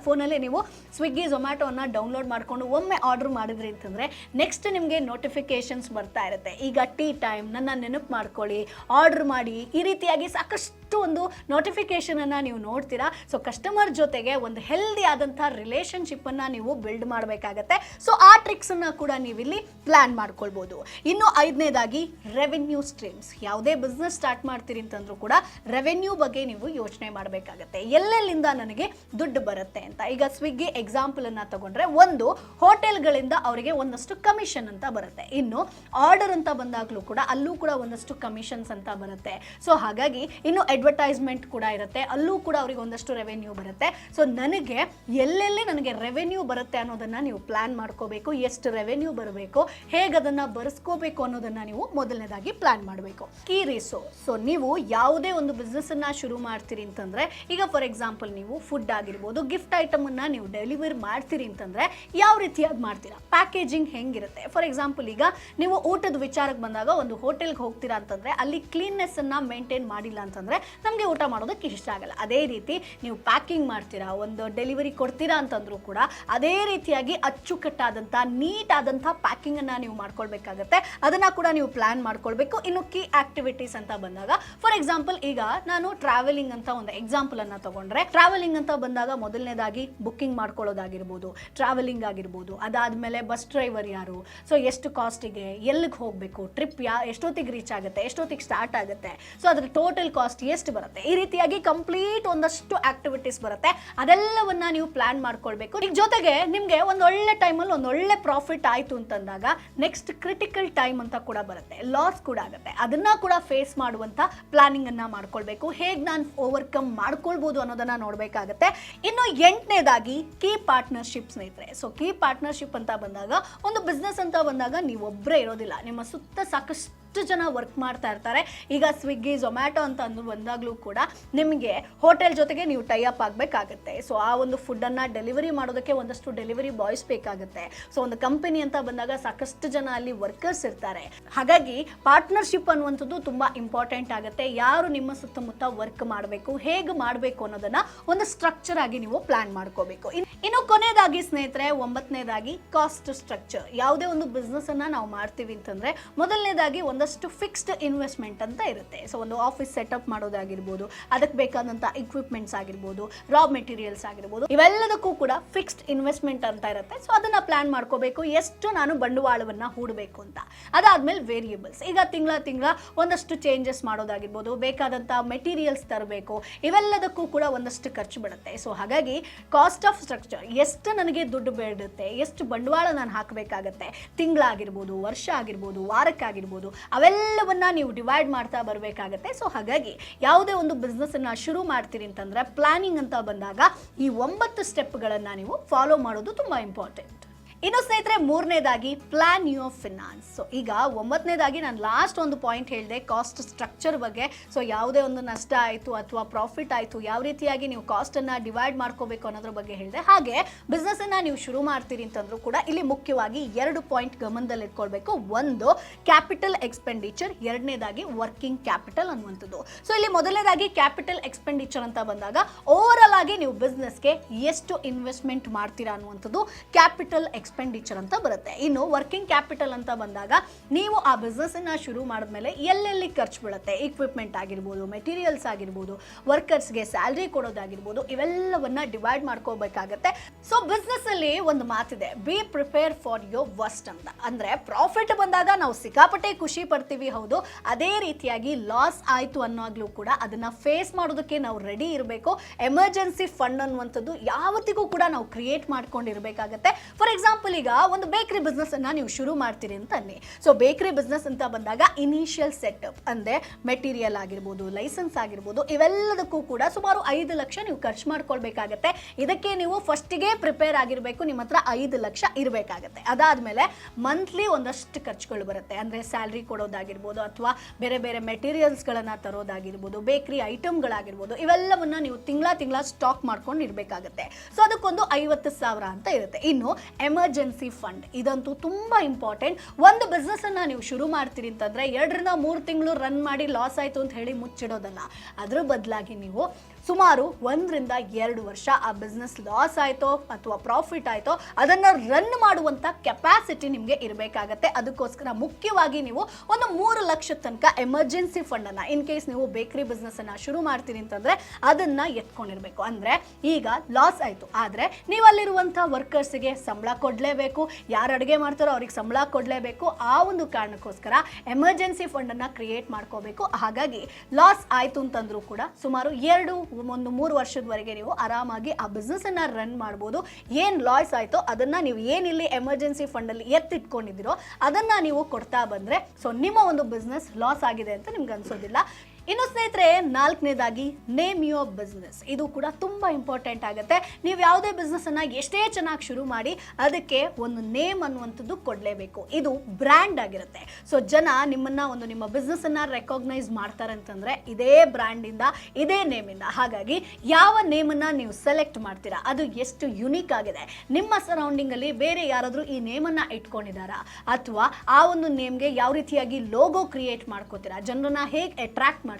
ಫೋನಲ್ಲಿ ನೀವು ಸ್ವಿಗ್ಗಿ ಝೊಮ್ಯಾಟೊನ ಡೌನ್ಲೋಡ್ ಮಾಡಿಕೊಂಡು ಒಮ್ಮೆ ಆರ್ಡರ್ ಮಾಡಿದ್ರಿ ಅಂತಂದರೆ ನೆಕ್ಸ್ಟ್ ನಿಮ್ಗೆ ನೋಟಿಫಿಕೇಶನ್ಸ್ ಬರ್ತಾ ಇರುತ್ತೆ. ಈಗ ಟೀ ಟೈಮ್, ನನ್ನ ನೆನಪು ಮಾಡ್ಕೊಳ್ಳಿ, ಆರ್ಡರ್ ಮಾಡಿ, ಈ ರೀತಿಯಾಗಿ ಸಾಕಷ್ಟು ಒಂದು ನೋಟಿಫಿಕೇಶನ್ ಅನ್ನ ನೀವು ನೋಡ್ತೀರಾ. ಸೊ ಕಸ್ಟಮರ್ ಜೊತೆಗೆ ಒಂದು ಹೆಲ್ದಿ ಆದಂಥ ರಿಲೇಶನ್ಶಿಪ್ ಅನ್ನ ನೀವು ಬಿಲ್ಡ್ ಮಾಡಬೇಕಾಗತ್ತೆ. ಸೊ ಆ ಟ್ರಿಕ್ಸ್ ಅನ್ನ ಕೂಡ ನೀವು ಇಲ್ಲಿ ಪ್ಲಾನ್ ಮಾಡ್ಕೊಳ್ಬಹುದು. ಇನ್ನು 5ನೇದಾಗಿ ರೆವೆನ್ಯೂ ಸ್ಟ್ರೀಮ್ಸ್. ಯಾವುದೇ ಬಿಸ್ನೆಸ್ ಸ್ಟಾರ್ಟ್ ಮಾಡ್ತೀರಿ ಅಂತಂದ್ರೂ ಕೂಡ ರೆವೆನ್ಯೂ ಬಗ್ಗೆ ನೀವು ಯೋಚನೆ ಮಾಡಬೇಕಾಗತ್ತೆ. ಎಲ್ಲೆಲ್ಲಿಂದ ನನಗೆ ದುಡ್ಡು ಬರುತ್ತೆ ಅಂತ. ಈಗ ಸ್ವಿಗ್ಗಿ ಎಕ್ಸಾಂಪಲ್ ಅನ್ನ ತಗೊಂಡ್ರೆ, ಒಂದು ಹೋಟೆಲ್ಗಳಿಂದ ಅವರಿಗೆ ಒಂದಷ್ಟು ಕಮಿಷನ್ ಅಂತ ಬರುತ್ತೆ. ಇನ್ನು ಆರ್ಡರ್ ಅಂತ ಬಂದಾಗಲೂ ಕೂಡ ಅಲ್ಲೂ ಕೂಡ ಒಂದಷ್ಟು ಕಮಿಷನ್ಸ್ ಅಂತ ಬರುತ್ತೆ. ಸೊ ಹಾಗಾಗಿ ಇನ್ನು ಅಡ್ವರ್ಟೈಸ್ಮೆಂಟ್ ಕೂಡ ಇರುತ್ತೆ, ಅಲ್ಲೂ ಕೂಡ ಅವರಿಗೆ ಒಂದಷ್ಟು ರೆವೆನ್ಯೂ ಬರುತ್ತೆ. ಸೊ ನನಗೆ ಎಲ್ಲೆಲ್ಲಿ ನನಗೆ ರೆವೆನ್ಯೂ ಬರುತ್ತೆ ಅನ್ನೋದನ್ನ ನೀವು ಪ್ಲಾನ್ ಮಾಡ್ಕೋಬೇಕು. ಎಷ್ಟು ರೆವೆನ್ಯೂ ಬರಬೇಕು, ಹೇಗೆ ಅದನ್ನ ಬರೆಸ್ಕೋಬೇಕು ಅನ್ನೋದನ್ನ ನೀವು ಮೊದಲನೇದಾಗಿ ಪ್ಲಾನ್ ಮಾಡಬೇಕು. ಕೀ ರಿಸೋರ್ಸ್, ಸೊ ನೀವು ಯಾವುದೇ ಒಂದು ಬಿಸ್ನೆಸ್ ಅನ್ನ ಶುರು ಮಾಡ್ತೀರಿ ಅಂತಂದ್ರೆ, ಈಗ ಫಾರ್ ಎಕ್ಸಾಂಪಲ್ ನೀವು ಫುಡ್ ಆಗಿರ್ಬೋದು, ಗಿಫ್ಟ್ ಐಟಮ್ ಅನ್ನ ನೀವು ಡೆಲಿವರ್ ಮಾಡ್ತೀರಿ ಅಂತಂದ್ರೆ ಯಾವ ರೀತಿಯಾಗಿ ಮಾಡ್ತೀರಾ, ಪ್ಯಾಕೇಜಿಂಗ್ ಹೆಂಗಿರುತ್ತೆ. ಫಾರ್ ಎಕ್ಸಾಂಪಲ್ ಈಗ ನೀವು ಊಟದ ವಿಚಾರಕ್ಕೆ ಬಂದಾಗ ಒಂದು ಹೋಟೆಲ್ಗೆ ಹೋಗ್ತೀರಾ ಅಂತಂದ್ರೆ ಅಲ್ಲಿ ಕ್ಲೀನ್ನೆಸ್ ಅನ್ನ ಮೇಂಟೈನ್ ಮಾಡಿಲ್ಲ ಅಂತಂದ್ರೆ ನಮಗೆ ಊಟ ಮಾಡೋದಕ್ಕೆ ಇಷ್ಟ ಆಗಲ್ಲ. ಅದೇ ರೀತಿ ನೀವು ಪ್ಯಾಕಿಂಗ್ ಮಾಡ್ತೀರಾ, ಒಂದು ಡೆಲಿವರಿ ಕೊಡ್ತೀರಾ ಅಂತಂದ್ರೂ ಕೂಡ ಅದೇ ರೀತಿಯಾಗಿ ಅಚ್ಚುಕಟ್ಟಾದಂಥ ನೀಟ್ ಆದಂಥ ಪ್ಯಾಕಿಂಗ್ ಅನ್ನ ನೀವು ಮಾಡ್ಕೊಳ್ಬೇಕಾಗತ್ತೆ. ಅದನ್ನ ಕೂಡ ನೀವು ಪ್ಲಾನ್ ಮಾಡ್ಕೊಳ್ಬೇಕು. ಇನ್ನು ಕೀ ಆಕ್ಟಿವಿಟೀಸ್ ಅಂತ ಬಂದಾಗ, ಫಾರ್ ಎಕ್ಸಾಂಪಲ್ ಈಗ ನಾನು ಟ್ರಾವೆಲಿಂಗ್ ಅಂತ ಒಂದು ಎಕ್ಸಾಂಪಲ್ ಅನ್ನ ತಗೊಂಡ್ರೆ, ಟ್ರಾವೆಲಿಂಗ್ ಅಂತ ಬಂದಾಗ ಮೊದಲನೇದಾಗಿ ಬುಕ್ಕಿಂಗ್ ಮಾಡ್ಕೊಳ್ಳೋದಾಗಿರ್ಬೋದು, ಟ್ರಾವೆಲಿಂಗ್ ಆಗಿರ್ಬೋದು, ಅದಾದ್ಮೇಲೆ ಬಸ್ ಡ್ರೈವರ್ ಯಾರು, ಸೊ ಎಷ್ಟು ಕಾಸ್ಟಿಗೆ, ಎಲ್ಲಿಗೆ ಹೋಗಬೇಕು, ಟ್ರಿಪ್ ಎಷ್ಟೊತ್ತಿಗೆ ರೀಚ್ ಆಗುತ್ತೆ, ಎಷ್ಟೊತ್ತಿಗೆ ಸ್ಟಾರ್ಟ್ ಆಗುತ್ತೆ, ಸೊ ಅದ್ರ ಟೋಟಲ್ ಕಾಸ್ಟ್ ಎಷ್ಟು ಬರುತ್ತೆ, ಈ ರೀತಿಯಾಗಿ ಕಂಪ್ಲೀಟ್ ಒಂದಷ್ಟು ಆಕ್ಟಿವಿಟೀಸ್ ಬರುತ್ತೆ. ಅದೆಲ್ಲವನ್ನ ನೀವು ಪ್ಲಾನ್ ಮಾಡ್ಕೊಳ್ಬೇಕು. ಈಗ ಜೊತೆಗೆ ನಿಮಗೆ ಒಂದು ಒಳ್ಳೆ ಟೈಮಲ್ಲಿ ಒಂದು ಒಳ್ಳೆ ಪ್ರಾಫಿಟ್ ಆಯಿತು ಅಂತಂದಾಗ ನೆಕ್ಸ್ಟ್ ಕ್ರಿಟಿಕಲ್ ಟೈಮ್ ಅಂತ ಕೂಡ ಬರುತ್ತೆ, ಲಾಸ್ ಕೂಡ ಆಗುತ್ತೆ. ಅದನ್ನ ಕೂಡ ಫೇಸ್ ಮಾಡುವಂಥ ಪ್ಲಾನಿಂಗ್ ಅನ್ನ ಮಾಡ್ಕೊಳ್ಬೇಕು. ಹೇಗೆ ನಾನು ಓವರ್ಕಮ್ ಮಾಡ್ಕೊಳ್ಬೋದು ಅನ್ನೋದನ್ನ ನೋಡಬೇಕಾಗತ್ತೆ. ಇನ್ನು 8ನೇದಾಗಿ ಕೀ ಪಾರ್ಟ್ನರ್ಶಿಪ್ ಸ್ನೇಹಿತರೆ. ಸೊ ಕೀ ಪಾರ್ಟ್ನರ್ಶಿಪ್ ಅಂತ ಬಂದಾಗ, ಒಂದು ಬಿಸ್ನೆಸ್ ಅಂತ ಬಂದಾಗ ನೀವೊಬ್ಬರೇ ಇರೋದಿಲ್ಲ, ನಿಮ್ಮ ಸುತ್ತ ಸಾಕಷ್ಟು ಜನ ವರ್ಕ್ ಮಾಡ್ತಾ ಇರ್ತಾರೆ. ಈಗ ಸ್ವಿಗ್ಗಿ ಝೊಮ್ಯಾಟೊ ಅಂತ ಅಂದು ಬಂದಾಗಲೂ ಕೂಡ ನಿಮಗೆ ಹೋಟೆಲ್ ಜೊತೆಗೆ ನೀವು ಟೈ ಅಪ್ ಆಗಬೇಕಾಗತ್ತೆ. ಸೊ ಆ ಒಂದು ಫುಡ್ಡನ್ನು ಡೆಲಿವರಿ ಮಾಡೋದಕ್ಕೆ ಒಂದಷ್ಟು ಡೆಲಿವರಿ ಬಾಯ್ಸ್ ಬೇಕಾಗುತ್ತೆ. ಸೊ ಒಂದು ಕಂಪನಿ ಅಂತ ಬಂದಾಗ ಸಾಕಷ್ಟು ಜನ ಅಲ್ಲಿ ವರ್ಕರ್ಸ್ ಇರ್ತಾರೆ. ಹಾಗಾಗಿ ಪಾರ್ಟ್ನರ್ಶಿಪ್ ಅನ್ನುವಂಥದ್ದು ತುಂಬ ಇಂಪಾರ್ಟೆಂಟ್ ಆಗುತ್ತೆ. ಯಾರು ನಿಮ್ಮ ಸುತ್ತಮುತ್ತ ವರ್ಕ್ ಮಾಡಬೇಕು, ಹೇಗೆ ಮಾಡಬೇಕು ಅನ್ನೋದನ್ನ ಒಂದು ಸ್ಟ್ರಕ್ಚರ್ ಆಗಿ ನೀವು ಪ್ಲಾನ್ ಮಾಡ್ಕೋಬೇಕು. ಇನ್ನು ಕೊನೆಯದಾಗಿ ಸ್ನೇಹಿತರೆ, 9ನೇದಾಗಿ ಕಾಸ್ಟ್ ಸ್ಟ್ರಕ್ಚರ್. ಯಾವುದೇ ಒಂದು ಬಿಸ್ನೆಸ್ ಅನ್ನ ನಾವು ಮಾಡ್ತೀವಿ ಅಂತಂದ್ರೆ ಮೊದಲನೇದಾಗಿ ಒಂದಷ್ಟು ಫಿಕ್ಸ್ಡ್ ಇನ್ವೆಸ್ಟ್ಮೆಂಟ್ ಅಂತ ಇರುತ್ತೆ. ಸೊ ಒಂದು ಆಫೀಸ್ ಸೆಟಪ್ ಮಾಡೋದಾಗಿರ್ಬೋದು, ಅದಕ್ಕೆ ಬೇಕಾದಂಥ ಇಕ್ವಿಪ್ಮೆಂಟ್ಸ್ ಆಗಿರ್ಬೋದು, ರಾ ಮೆಟೀರಿಯಲ್ಸ್ ಆಗಿರ್ಬೋದು, ಇವೆಲ್ಲದಕ್ಕೂ ಕೂಡ ಫಿಕ್ಸ್ಡ್ ಇನ್ವೆಸ್ಟ್ಮೆಂಟ್ ಅಂತ ಇರುತ್ತೆ. ಸೊ ಅದನ್ನ ಪ್ಲಾನ್ ಮಾಡ್ಕೋಬೇಕು, ಎಷ್ಟು ನಾನು ಬಂಡವಾಳವನ್ನ ಹೂಡಬೇಕು ಅಂತ. ಅದಾದ್ಮೇಲೆ ವೇರಿಯೇಬಲ್ಸ್, ಈಗ ತಿಂಗಳ ಒಂದಷ್ಟು ಚೇಂಜಸ್ ಮಾಡೋದಾಗಿರ್ಬೋದು, ಬೇಕಾದಂಥ ಮೆಟೀರಿಯಲ್ಸ್ ತರಬೇಕು, ಇವೆಲ್ಲದಕ್ಕೂ ಕೂಡ ಒಂದಷ್ಟು ಖರ್ಚು ಬಿಡುತ್ತೆ. ಸೊ ಹಾಗಾಗಿ ಕಾಸ್ಟ್ ಆಫ್ ಸ್ಟ್ರಕ್ಚರ್, ಎಷ್ಟು ನನಗೆ ದುಡ್ಡು ಬೇಡುತ್ತೆ, ಎಷ್ಟು ಬಂಡವಾಳ ನಾನು ಹಾಕಬೇಕಾಗತ್ತೆ, ತಿಂಗಳಾಗಿರ್ಬೋದು, ವರ್ಷ ಆಗಿರ್ಬೋದು, ವಾರಕ್ಕಾಗಿರ್ಬೋದು, ಅವೆಲ್ಲವನ್ನ ನೀವು ಡಿವೈಡ್ ಮಾಡ್ತಾ ಬರಬೇಕಾಗತ್ತೆ. ಸೊ ಹಾಗಾಗಿ ಯಾವುದೇ ಒಂದು ಬಿಸ್ನೆಸ್ ಅನ್ನ ಶುರು ಮಾಡ್ತೀರಿ ಅಂತಂದ್ರೆ ಪ್ಲಾನಿಂಗ್ ಅಂತ ಬಂದಾಗ ಈ 9 ಸ್ಟೆಪ್ಗಳನ್ನು ನೀವು ಫಾಲೋ ಮಾಡೋದು ತುಂಬಾ ಇಂಪಾರ್ಟೆಂಟ್. ಇನ್ನು ಸ್ನೇಹಿತರೆ, 3ನೇದಾಗಿ ಪ್ಲಾನ್ ಯುವರ್ ಫಿನಾನ್ಸ್. ಸೊ ಈಗ 9ನೇದಾಗಿ ನಾನು ಲಾಸ್ಟ್ ಒಂದು ಪಾಯಿಂಟ್ ಹೇಳಿದೆ, ಕಾಸ್ಟ್ ಸ್ಟ್ರಕ್ಚರ್ ಬಗ್ಗೆ. ಸೊ ಯಾವುದೇ ಒಂದು ನಷ್ಟ ಆಯಿತು ಅಥವಾ ಪ್ರಾಫಿಟ್ ಆಯಿತು, ಯಾವ ರೀತಿಯಾಗಿ ನೀವು ಕಾಸ್ಟನ್ನು ಡಿವೈಡ್ ಮಾಡ್ಕೋಬೇಕು ಅನ್ನೋದ್ರ ಬಗ್ಗೆ ಹೇಳಿದೆ. ಹಾಗೆ ಬಿಸ್ನೆಸ್ಸನ್ನು ನೀವು ಶುರು ಮಾಡ್ತೀರಿ ಅಂತಂದ್ರೂ ಕೂಡ ಇಲ್ಲಿ ಮುಖ್ಯವಾಗಿ 2 ಪಾಯಿಂಟ್ ಗಮನದಲ್ಲಿ ಇಟ್ಕೊಳ್ಬೇಕು. ಒಂದು ಕ್ಯಾಪಿಟಲ್ ಎಕ್ಸ್ಪೆಂಡಿಚರ್, 2ನೇದಾಗಿ ವರ್ಕಿಂಗ್ ಕ್ಯಾಪಿಟಲ್ ಅನ್ನುವಂಥದ್ದು. ಸೊ ಇಲ್ಲಿ ಮೊದಲನೇದಾಗಿ ಕ್ಯಾಪಿಟಲ್ ಎಕ್ಸ್ಪೆಂಡಿಚರ್ ಅಂತ ಬಂದಾಗ ಓವರ್ ಆಲ್ ಆಗಿ ನೀವು ಬಿಸ್ನೆಸ್ಗೆ ಎಷ್ಟು ಇನ್ವೆಸ್ಟ್ಮೆಂಟ್ ಮಾಡ್ತೀರಾ ಅನ್ನುವಂಥದ್ದು ಕ್ಯಾಪಿಟಲ್ ಎಕ್ಸ್ಪೆಂಡಿಚರ್ ಅಂತ ಬರುತ್ತೆ. ಇನ್ನು ವರ್ಕಿಂಗ್ ಕ್ಯಾಪಿಟಲ್ ಅಂತ ಬಂದಾಗ ನೀವು ಆ ಬಿಸ್ನೆಸ್ಸನ್ನು ಶುರು ಮಾಡಿದ್ಮೇಲೆ ಎಲ್ಲೆಲ್ಲಿ ಖರ್ಚು ಬೀಳುತ್ತೆ, ಇಕ್ವಿಪ್ಮೆಂಟ್ ಆಗಿರ್ಬೋದು, ಮೆಟೀರಿಯಲ್ಸ್ ಆಗಿರ್ಬೋದು, ವರ್ಕರ್ಸ್ಗೆ ಸ್ಯಾಲ್ರಿ ಕೊಡೋದಾಗಿರ್ಬೋದು, ಇವೆಲ್ಲವನ್ನ ಡಿವೈಡ್ ಮಾಡ್ಕೋಬೇಕಾಗತ್ತೆ. ಸೊ ಬಿಸ್ನೆಸ್ಸಲ್ಲಿ ಒಂದು ಮಾತಿದೆ, B prepare for your worst ಅಂತ. ಅಂದರೆ ಪ್ರಾಫಿಟ್ ಬಂದಾಗ ನಾವು ಸಿಕ್ಕಾಪಟ್ಟೆ ಖುಷಿ ಪಡ್ತೀವಿ, ಹೌದು. ಅದೇ ರೀತಿಯಾಗಿ ಲಾಸ್ ಆಯಿತು ಅನ್ನೋಗ್ಲೂ ಕೂಡ ಅದನ್ನು ಫೇಸ್ ಮಾಡೋದಕ್ಕೆ ನಾವು ರೆಡಿ ಇರಬೇಕು. ಎಮರ್ಜೆನ್ಸಿ ಫಂಡ್ ಅನ್ನುವಂಥದ್ದು ಯಾವತ್ತಿಗೂ ಕೂಡ ನಾವು ಕ್ರಿಯೇಟ್ ಮಾಡ್ಕೊಂಡಿರಬೇಕಾಗತ್ತೆ. ಫಾರ್ ಎಕ್ಸಾಂಪಲ್, ಈಗ ಒಂದು ಬೇಕರಿ ಬಿಸ್ನೆಸ್ಸನ್ನು ನೀವು ಶುರು ಮಾಡ್ತೀರಿ ಅಂತ ಅನ್ನಿ. ಸೊ ಬೇಕರಿ ಬಿಸ್ನೆಸ್ ಅಂತ ಬಂದಾಗ ಇನಿಷಿಯಲ್ ಸೆಟಪ್ ಅಂದರೆ ಮೆಟೀರಿಯಲ್ ಆಗಿರ್ಬೋದು, ಲೈಸೆನ್ಸ್ ಆಗಿರ್ಬೋದು, ಇವೆಲ್ಲದಕ್ಕೂ ಕೂಡ ಸುಮಾರು 5 ಲಕ್ಷ ನೀವು ಖರ್ಚು ಮಾಡ್ಕೊಳ್ಬೇಕಾಗತ್ತೆ. ಇದಕ್ಕೆ ನೀವು ಫಸ್ಟಿಗೆ ಪ್ರಿಪೇರ್ ಆಗಿರಬೇಕು, ನಿಮ್ಮ ಹತ್ರ 5 ಲಕ್ಷ ಇರಬೇಕಾಗತ್ತೆ. ಅದಾದಮೇಲೆ ಮಂತ್ಲಿ ಒಂದಷ್ಟು ಖರ್ಚುಗಳು ಬರುತ್ತೆ. ಅಂದರೆ ಸ್ಯಾಲ್ರಿ ಕೊಡೋದಾಗಿರ್ಬೋದು, ಅಥವಾ ಬೇರೆ ಬೇರೆ ಮೆಟೀರಿಯಲ್ಸ್ಗಳನ್ನು ತರೋದಾಗಿರ್ಬೋದು, ಬೇಕರಿ ಐಟಮ್ಗಳಾಗಿರ್ಬೋದು, ಇವೆಲ್ಲವನ್ನ ನೀವು ತಿಂಗಳ ಸ್ಟಾಕ್ ಮಾಡ್ಕೊಂಡು ಇರಬೇಕಾಗತ್ತೆ. ಸೊ ಅದಕ್ಕೊಂದು 50,000 ಅಂತ ಇರುತ್ತೆ. ಇನ್ನು ಎಮರ್ಜೆನ್ಸಿ ಫಂಡ್, ಇದಂತೂ ತುಂಬ ಇಂಪಾರ್ಟೆಂಟ್. ಒಂದು ಬಿಸ್ನೆಸ್ಸನ್ನು ನೀವು ಶುರು ಮಾಡ್ತೀರಿ ಅಂತಂದರೆ 2 ರಿಂದ 3 ತಿಂಗಳು ರನ್ ಮಾಡಿ ಲಾಸ್ ಆಯಿತು ಅಂತ ಹೇಳಿ ಮುಚ್ಚಿಡೋದಲ್ಲ. ಅದ್ರ ಬದಲಾಗಿ ನೀವು ಸುಮಾರು 1 ರಿಂದ 2 ವರ್ಷ ಆ ಬಿಸ್ನೆಸ್ ಲಾಸ್ ಆಯಿತೋ ಅಥವಾ ಪ್ರಾಫಿಟ್ ಆಯಿತೋ ಅದನ್ನು ರನ್ ಮಾಡುವಂಥ ಕೆಪಾಸಿಟಿ ನಿಮಗೆ ಇರಬೇಕಾಗತ್ತೆ. ಅದಕ್ಕೋಸ್ಕರ ಮುಖ್ಯವಾಗಿ ನೀವು ಒಂದು 3 ಲಕ್ಷ ತನಕ ಎಮರ್ಜೆನ್ಸಿ ಫಂಡನ್ನು, ಇನ್ ಕೇಸ್ ನೀವು ಬೇಕರಿ ಬಿಸ್ನೆಸ್ಸನ್ನು ಶುರು ಮಾಡ್ತೀರಿ ಅಂತಂದರೆ ಅದನ್ನು ಎತ್ಕೊಂಡಿರಬೇಕು. ಅಂದರೆ ಈಗ ಲಾಸ್ ಆಯಿತು, ಆದರೆ ನೀವು ಅಲ್ಲಿರುವಂಥ ವರ್ಕರ್ಸಿಗೆ ಸಂಬಳ ಕೊಡಲೇಬೇಕು, ಯಾರು ಅಡುಗೆ ಮಾಡ್ತಾರೋ ಅವ್ರಿಗೆ ಸಂಬಳ ಕೊಡಲೇಬೇಕು. ಆ ಒಂದು ಕಾರಣಕ್ಕೋಸ್ಕರ ಎಮರ್ಜೆನ್ಸಿ ಫಂಡನ್ನು ಕ್ರಿಯೇಟ್ ಮಾಡ್ಕೋಬೇಕು. ಹಾಗಾಗಿ ಲಾಸ್ ಆಯಿತು ಅಂತಂದ್ರೂ ಕೂಡ ಸುಮಾರು 2-3 ವರ್ಷದವರೆಗೆ ನೀವು ಆರಾಮಾಗಿ ಆ ಬಿಸ್ನೆಸ್ಸನ್ನು ರನ್ ಮಾಡ್ಬೋದು. ಏನು ಲಾಸ್ ಆಯಿತೋ ಅದನ್ನು ನೀವು ಏನಿಲ್ಲಿ ಎಮರ್ಜೆನ್ಸಿ ಫಂಡಲ್ಲಿ ಎತ್ತಿಟ್ಕೊಂಡಿದ್ದೀರೋ ಅದನ್ನು ನೀವು ಕೊಡ್ತಾ ಬಂದರೆ ಸೊ ನಿಮ್ಮ ಒಂದು ಬಿಸ್ನೆಸ್ ಲಾಸ್ ಆಗಿದೆ ಅಂತ ನಿಮ್ಗೆ ಅನ್ಸೋದಿಲ್ಲ. ಇನ್ನು ಸ್ನೇಹಿತರೆ, 4ನೇದಾಗಿ ನೇಮ್ ಯುವರ್ ಬಿಸ್ನೆಸ್. ಇದು ಕೂಡ ತುಂಬ ಇಂಪಾರ್ಟೆಂಟ್ ಆಗುತ್ತೆ. ನೀವು ಯಾವುದೇ ಬಿಸ್ನೆಸ್ಸನ್ನು ಎಷ್ಟೇ ಚೆನ್ನಾಗಿ ಶುರು ಮಾಡಿ ಅದಕ್ಕೆ ಒಂದು ನೇಮ್ ಅನ್ನುವಂಥದ್ದು ಕೊಡಲೇಬೇಕು. ಇದು ಬ್ರ್ಯಾಂಡ್ ಆಗಿರುತ್ತೆ. ಸೊ ಜನ ನಿಮ್ಮ ಬಿಸ್ನೆಸ್ಸನ್ನು ರೆಕಾಗ್ನೈಸ್ ಮಾಡ್ತಾರೆ ಅಂತಂದರೆ ಇದೇ ಬ್ರ್ಯಾಂಡಿಂದ, ಇದೇ ನೇಮಿಂದ. ಹಾಗಾಗಿ ಯಾವ ನೇಮನ್ನು ನೀವು ಸೆಲೆಕ್ಟ್ ಮಾಡ್ತೀರಾ ಅದು ಎಷ್ಟು ಯುನೀಕ್ ಆಗಿದೆ. ನಿಮ್ಮ ಸರೌಂಡಿಂಗಲ್ಲಿ ಬೇರೆ ಯಾರಾದರೂ ಈ ನೇಮನ್ನು ಇಟ್ಕೊಂಡಿದ್ದಾರಾ, ಅಥವಾ ಆ ಒಂದು ನೇಮ್ಗೆ ಯಾವ ರೀತಿಯಾಗಿ ಲೋಗೋ ಕ್ರಿಯೇಟ್ ಮಾಡ್ಕೋತೀರಾ, ಜನರನ್ನ ಹೇಗೆ ಅಟ್ರಾಕ್ಟ್ ಮಾಡ್ತೀರಾ,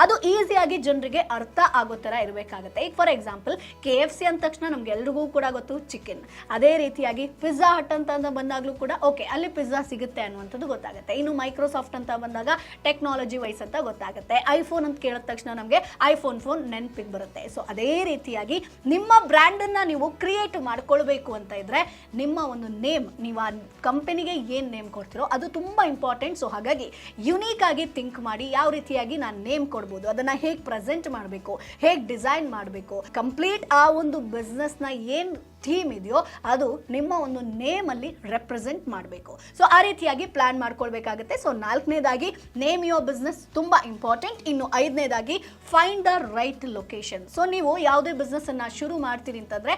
ಅದು ಈಸಿಯಾಗಿ ಜನರಿಗೆ ಅರ್ಥ ಆಗೋ ಥರ ಇರಬೇಕಾಗುತ್ತೆ. ಈಗ ಫಾರ್ ಎಕ್ಸಾಂಪಲ್ KFC ಅಂದ ತಕ್ಷಣ ನಮ್ಗೆಲ್ರಿಗೂ ಕೂಡ ಗೊತ್ತು ಚಿಕನ್. ಅದೇ ರೀತಿಯಾಗಿ ಪಿಜ್ಜಾ ಹಟ್ ಅಂತ ಬಂದಾಗಲೂ ಕೂಡ ಓಕೆ ಅಲ್ಲಿ ಪಿಜ್ಜಾ ಸಿಗುತ್ತೆ ಅನ್ನುವಂಥದ್ದು ಗೊತ್ತಾಗುತ್ತೆ. ಇನ್ನು ಮೈಕ್ರೋಸಾಫ್ಟ್ ಅಂತ ಬಂದಾಗ ಟೆಕ್ನಾಲಜಿ ವೈಸ್ ಅಂತ ಗೊತ್ತಾಗುತ್ತೆ. ಐಫೋನ್ ಅಂತ ಕೇಳಿದ ತಕ್ಷಣ ನಮಗೆ ಐಫೋನ್ ಫೋನ್ ನೆನಪಿಗೆ ಬರುತ್ತೆ. ಸೊ ಅದೇ ರೀತಿಯಾಗಿ ನಿಮ್ಮ ಬ್ರ್ಯಾಂಡನ್ನು ನೀವು ಕ್ರಿಯೇಟ್ ಮಾಡ್ಕೊಳ್ಬೇಕು ಅಂತ ಇದ್ರೆ ನಿಮ್ಮ ಒಂದು ನೇಮ್, ನೀವು ಆ ಕಂಪನಿಗೆ ಏನು ನೇಮ್ ಕೊಡ್ತೀರೋ ಅದು ತುಂಬ ಇಂಪಾರ್ಟೆಂಟ್. ಸೊ ಹಾಗಾಗಿ ಯುನೀಕ್ ಆಗಿ ಥಿಂಕ್ ಮಾಡಿ ಯಾವ ರೀತಿಯಾಗಿ ನಾನು ನೇಮ್ ಕೊಡ್ಬೋದು, ಅದನ್ನು ಹೇಗೆ ಪ್ರೆಸೆಂಟ್ ಮಾಡಬೇಕು, ಹೇಗೆ ಡಿಸೈನ್ ಮಾಡಬೇಕು, ಕಂಪ್ಲೀಟ್ ಆ ಒಂದು ಬಿಸ್ನೆಸ್ನ ಏನು ಥೀಮ್ ಇದೆಯೋ ಅದು ನಿಮ್ಮ ಒಂದು ನೇಮಲ್ಲಿ ರೆಪ್ರೆಸೆಂಟ್ ಮಾಡಬೇಕು. ಸೊ ಆ ರೀತಿಯಾಗಿ ಪ್ಲಾನ್ ಮಾಡ್ಕೊಳ್ಬೇಕಾಗುತ್ತೆ. ಸೊ 4ನೇದಾಗಿ ನೇಮ್ ಯುವರ್ ಬಿಸ್ನೆಸ್ ತುಂಬ ಇಂಪಾರ್ಟೆಂಟ್. ಇನ್ನು 5ನೇದಾಗಿ find the right location. So ನೀವು ಯಾವುದೇ ಬಿಸ್ನೆಸ್ಸನ್ನು ಶುರು ಮಾಡ್ತೀರಿ ಅಂತಂದರೆ